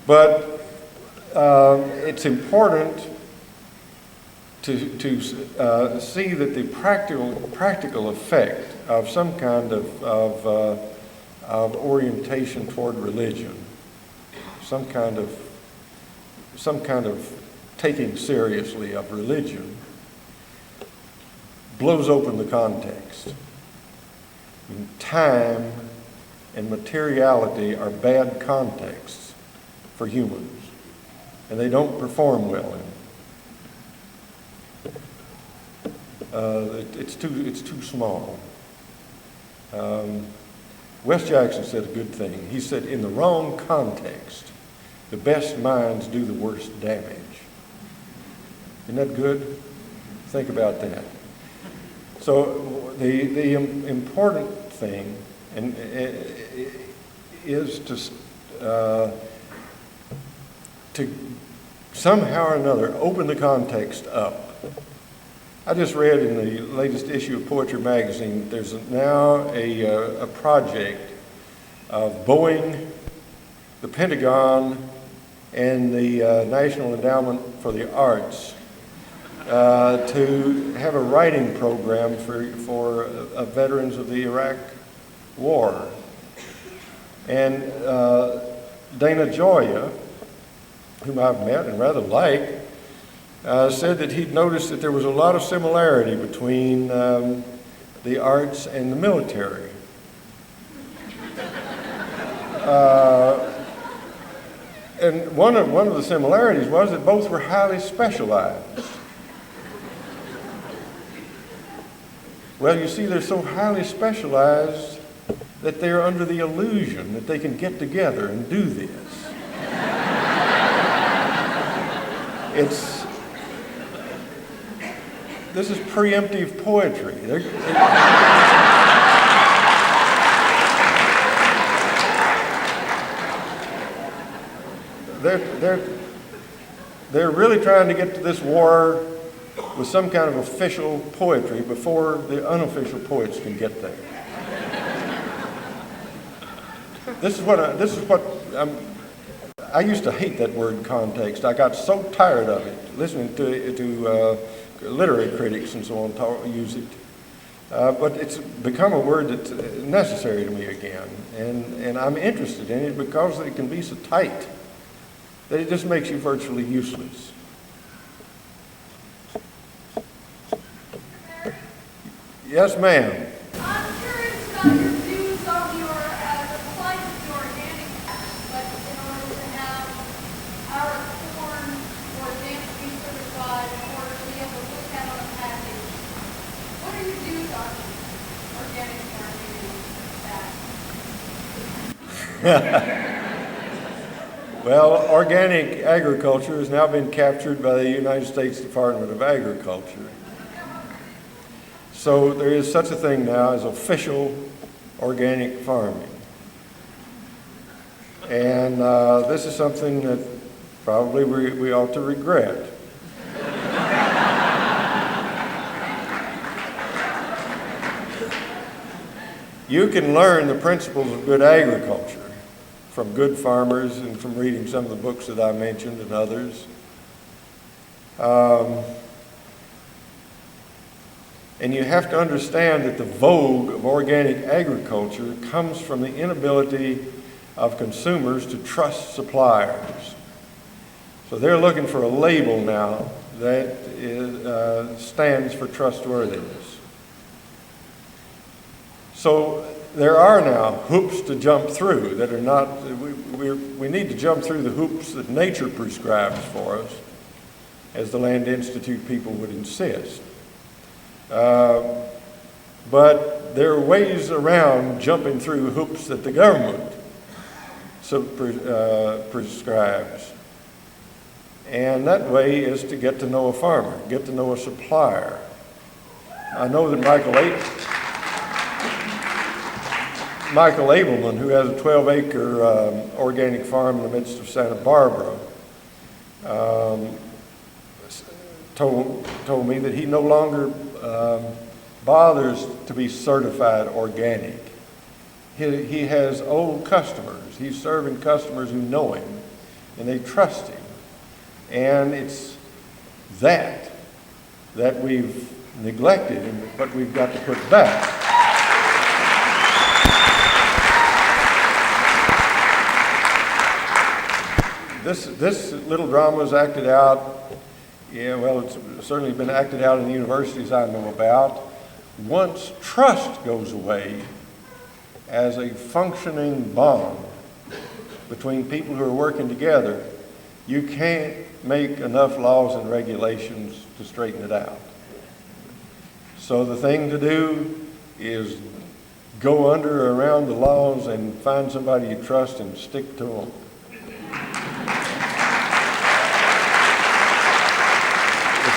But it's important to see that the practical effect of some kind of orientation toward religion, some kind of taking seriously of religion, blows open the context. I mean, time and materiality are bad contexts for humans, and they don't perform well in. It's too small. Wes Jackson said a good thing. He said, in the wrong context, the best minds do the worst damage. Isn't that good? Think about that. So the important thing is to somehow or another open the context up. I just read in the latest issue of Poetry Magazine that there's now a project of Boeing, the Pentagon, and the National Endowment for the Arts to have a writing program for veterans of the Iraq war. And Dana Gioia, whom I've met and rather like, said that he'd noticed that there was a lot of similarity between the arts and the military. And one of the similarities was that both were highly specialized. Well, you see, they're so highly specialized that they're under the illusion that they can get together and do this. This is preemptive poetry. They're really trying to get to this war with some kind of official poetry before the unofficial poets can get there. I used to hate that word context. I got so tired of it, listening to literary critics and so on use it. But it's become a word that's necessary to me again. And I'm interested in it because it can be so tight that it just makes you virtually useless. Yes, ma'am. I'm curious about your views on the plight of the organic, but in order to have our corn organically certified, in order to be able to look at on a package. What are your views on organic farming? Well, organic agriculture has now been captured by the United States Department of Agriculture. So there is such a thing now as official organic farming. And this is something that probably we ought to regret. You can learn the principles of good agriculture from good farmers and from reading some of the books that I mentioned and others. And you have to understand that the vogue of organic agriculture comes from the inability of consumers to trust suppliers. So they're looking for a label now that stands for trustworthiness. So there are now hoops to jump through that are not, we need to jump through the hoops that nature prescribes for us, as the Land Institute people would insist. But there are ways around jumping through hoops that the government prescribes. And that way is to get to know a farmer, get to know a supplier. I know that Michael Abelman, who has a 12-acre organic farm in the midst of Santa Barbara, told me that he no longer bothers to be certified organic. He has old customers. He's serving customers who know him and they trust him. And it's that we've neglected, but we've got to put back. This little drama is acted out, it's certainly been acted out in the universities I know about. Once trust goes away as a functioning bond between people who are working together, you can't make enough laws and regulations to straighten it out. So the thing to do is go under or around the laws and find somebody you trust and stick to them.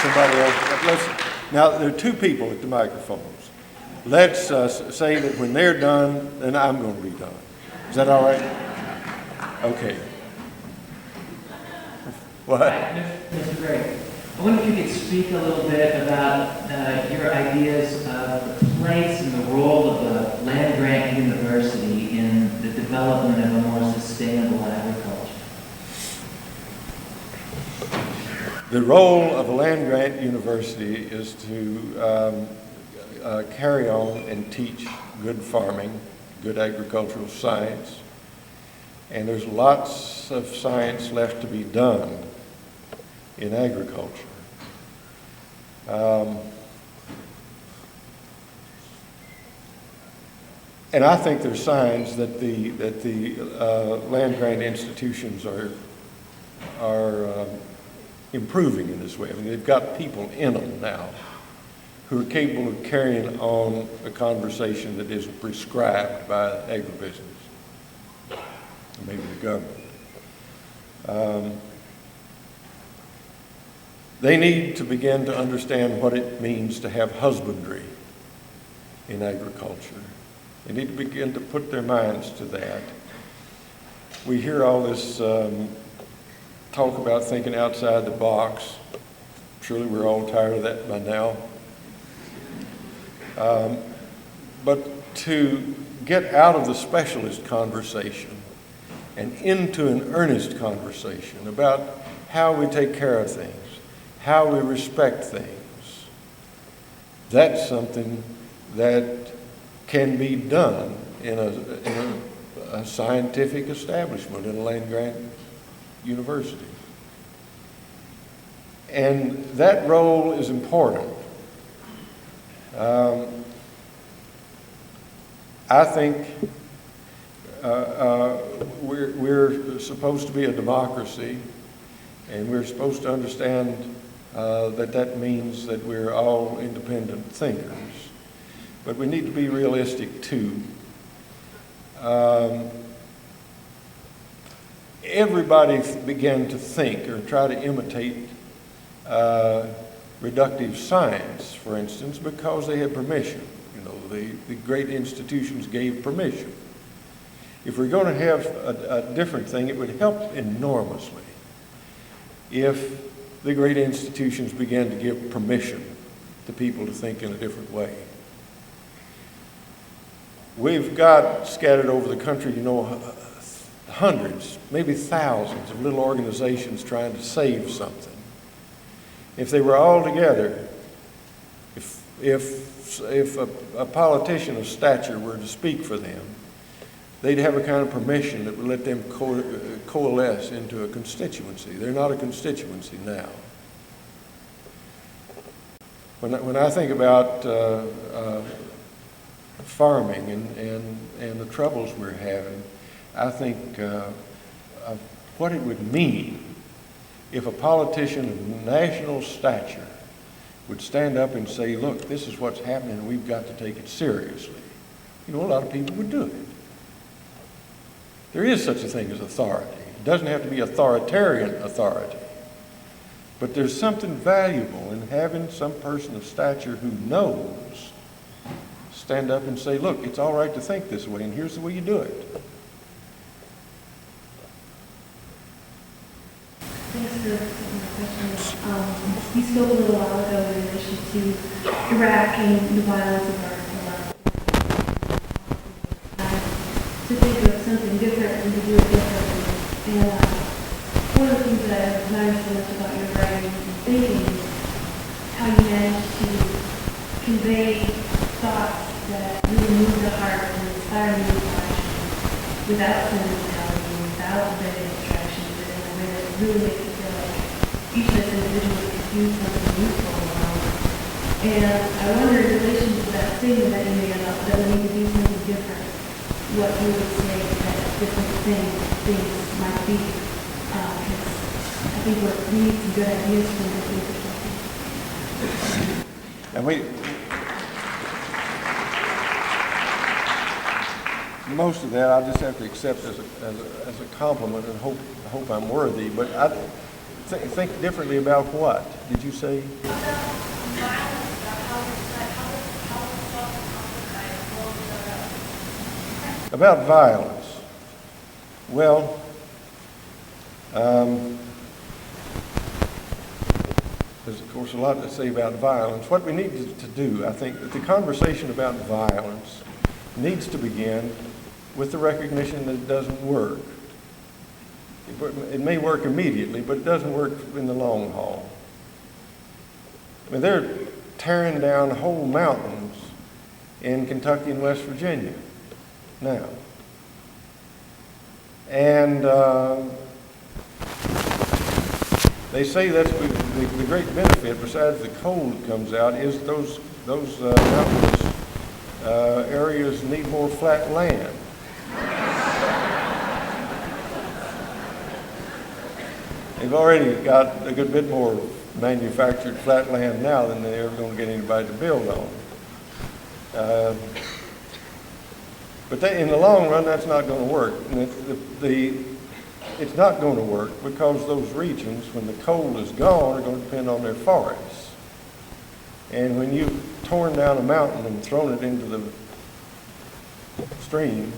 Somebody else. Now, there are two people at the microphones. Let's say that when they're done, then I'm going to be done. Is that all right? Okay. What? Mr. Gray, I wonder if you could speak a little bit about your ideas of the place and the role of the land-grant university in the development of a more sustainable agriculture. The role of a land-grant university is to carry on and teach good farming good agricultural science, and there's lots of science left to be done in agriculture. And I think there's signs that the land grant institutions are improving in this way. I mean, they've got people in them now who are capable of carrying on a conversation that isn't prescribed by agribusiness, maybe the government. They need to begin to understand what it means to have husbandry in agriculture. They need to begin to put their minds to that. We hear all this talk about thinking outside the box. Surely we're all tired of that by now. But to get out of the specialist conversation and into an earnest conversation about how we take care of things, how we respect things, that's something that can be done in a scientific establishment, in a land-grant university. And that role is important. I think we're supposed to be a democracy, and we're supposed to understand that means that we're all independent thinkers. But we need to be realistic too. Everybody began to think or try to imitate reductive science, for instance, because they had permission. You know, the great institutions gave permission. If we're going to have a different thing, it would help enormously if the great institutions began to give permission to people to think in a different way. We've got scattered over the country, you know, hundreds, maybe thousands of little organizations trying to save something. If they were all together, if a politician of stature were to speak for them, they'd have a kind of permission that would let them coalesce into a constituency. They're not a constituency now. When I think about farming and the troubles we're having, I think of what it would mean if a politician of national stature would stand up and say, look, this is what's happening and we've got to take it seriously. You know, a lot of people would do it. There is such a thing as authority. It doesn't have to be authoritarian authority. But there's something valuable in having some person of stature who knows stand up and say, look, it's all right to think this way, and here's the way you do it. Thanks for taking my question. You spoke a little while ago in relation to Iraq and the violence of our to think of something different and to do it differently. And one of the things that I've admired so much about your writing and thinking is how you manage to convey thoughts that really move the heart and inspire new action without sentimentality, without the distraction, but in a way that really makes it feel like each of us individually could do something useful around. And I wonder, in relation to that statement that you made about that we need to do something different, what you would say that different things might be. Because I think we need some good ideas from different perspectives. And most of that I just have to accept as a compliment and hope I'm worthy. But I think differently about what? Did you say? About violence. Well, there's of course a lot to say about violence. What we need to do, I think, that the conversation about violence needs to begin with the recognition that it doesn't work. It may work immediately, but it doesn't work in the long haul. I mean, they're tearing down whole mountains in Kentucky and West Virginia. now. And they say that's the great benefit, besides the cold that comes out, is those mountainous areas need more flat land. They've already got a good bit more manufactured flat land now than they're ever going to get anybody to build on. But in the long run, that's not going to work. And it's not going to work because those regions, when the cold is gone, are going to depend on their forests. And when you've torn down a mountain and thrown it into the streams,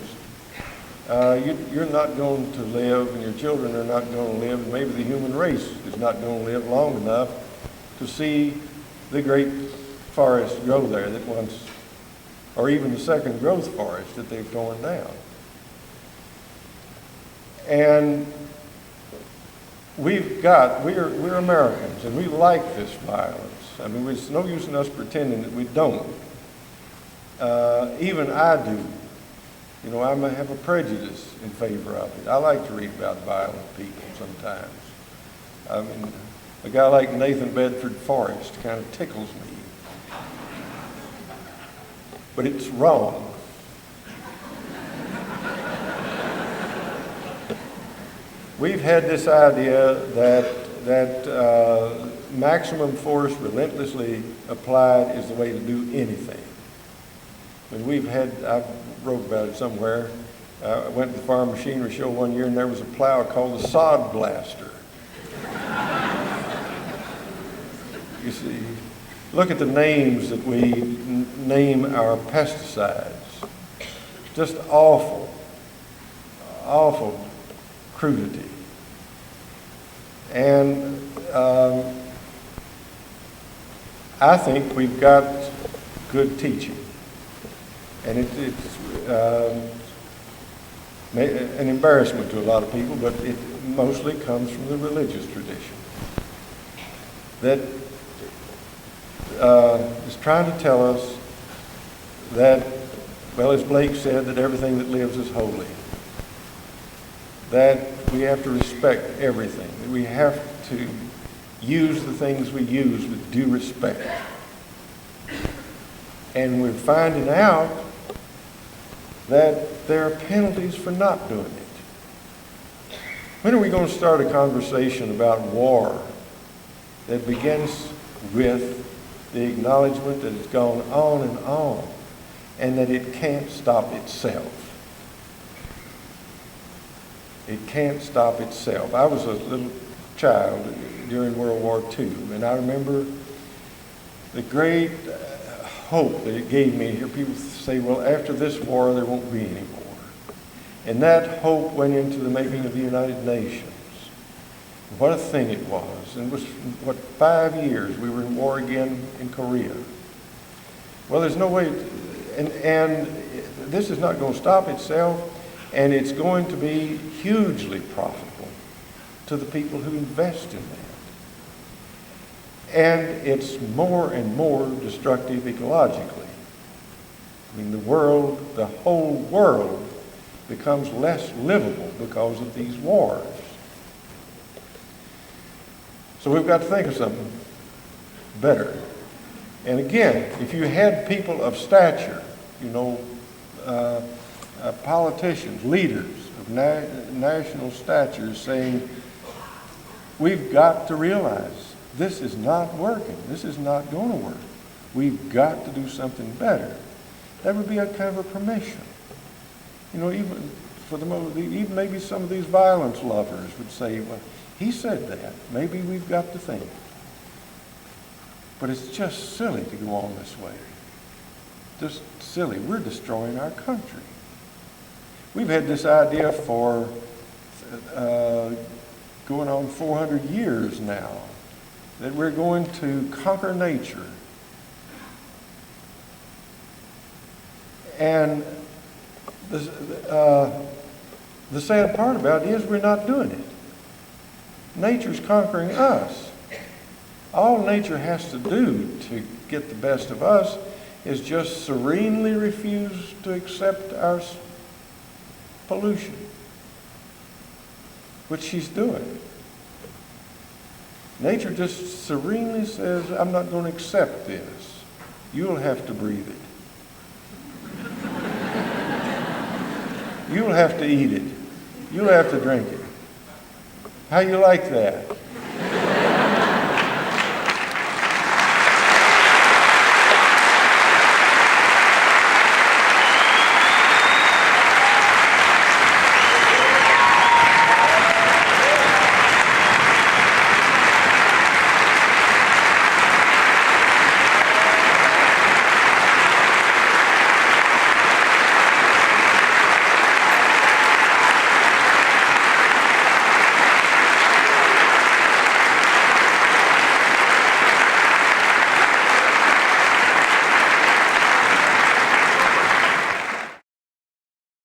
you're not going to live, and your children are not going to live, and maybe the human race is not going to live long enough to see the great forest grow there that once, or even the second growth forest that they've torn down. And we're Americans, and we like this violence. I mean, it's no use in us pretending that we don't. Even I do. You know, I have a prejudice in favor of it. I like to read about violent people sometimes. I mean, a guy like Nathan Bedford Forrest kind of tickles me. But it's wrong. We've had this idea that maximum force relentlessly applied is the way to do anything. And I wrote about it somewhere. I went to the farm machinery show one year, and there was a plow called the sod blaster. You see, look at the names that we name our pesticides. Just awful, awful crudity. And I think we've got good teaching. And it's an embarrassment to a lot of people, but it mostly comes from the religious tradition that is trying to tell us that, well, as Blake said, that everything that lives is holy, that we have to respect everything, that we have to use the things we use with due respect. And we're finding out that there are penalties for not doing it. When are we going to start a conversation about war that begins with the acknowledgement that it's gone on, and that it can't stop itself? It can't stop itself. I was a little child during World War II, and I remember the great hope that it gave me. Hear people say, well, after this war, there won't be any more. And that hope went into the making of the United Nations. What a thing it was. And it was, 5 years we were in war again in Korea. Well, there's no way, and this is not going to stop itself, and it's going to be hugely profitable to the people who invest in that. And it's more and more destructive ecologically. I mean, the whole world becomes less livable because of these wars. So we've got to think of something better. And again, if you had people of stature, politicians, leaders of national stature saying, we've got to realize this is not working. This is not going to work. We've got to do something better. That would be a kind of a permission. Even for even maybe some of these violence lovers would say, well, he said that. Maybe we've got to think. But it's just silly to go on this way. Just silly. We're destroying our country. We've had this idea for going on 400 years now, that we're going to conquer nature. And the sad part about it is we're not doing it. Nature's conquering us. All nature has to do to get the best of us is just serenely refuse to accept our pollution, which she's doing. Nature just serenely says, I'm not going to accept this. You'll have to breathe it. You'll have to eat it. You'll have to drink it. How you like that?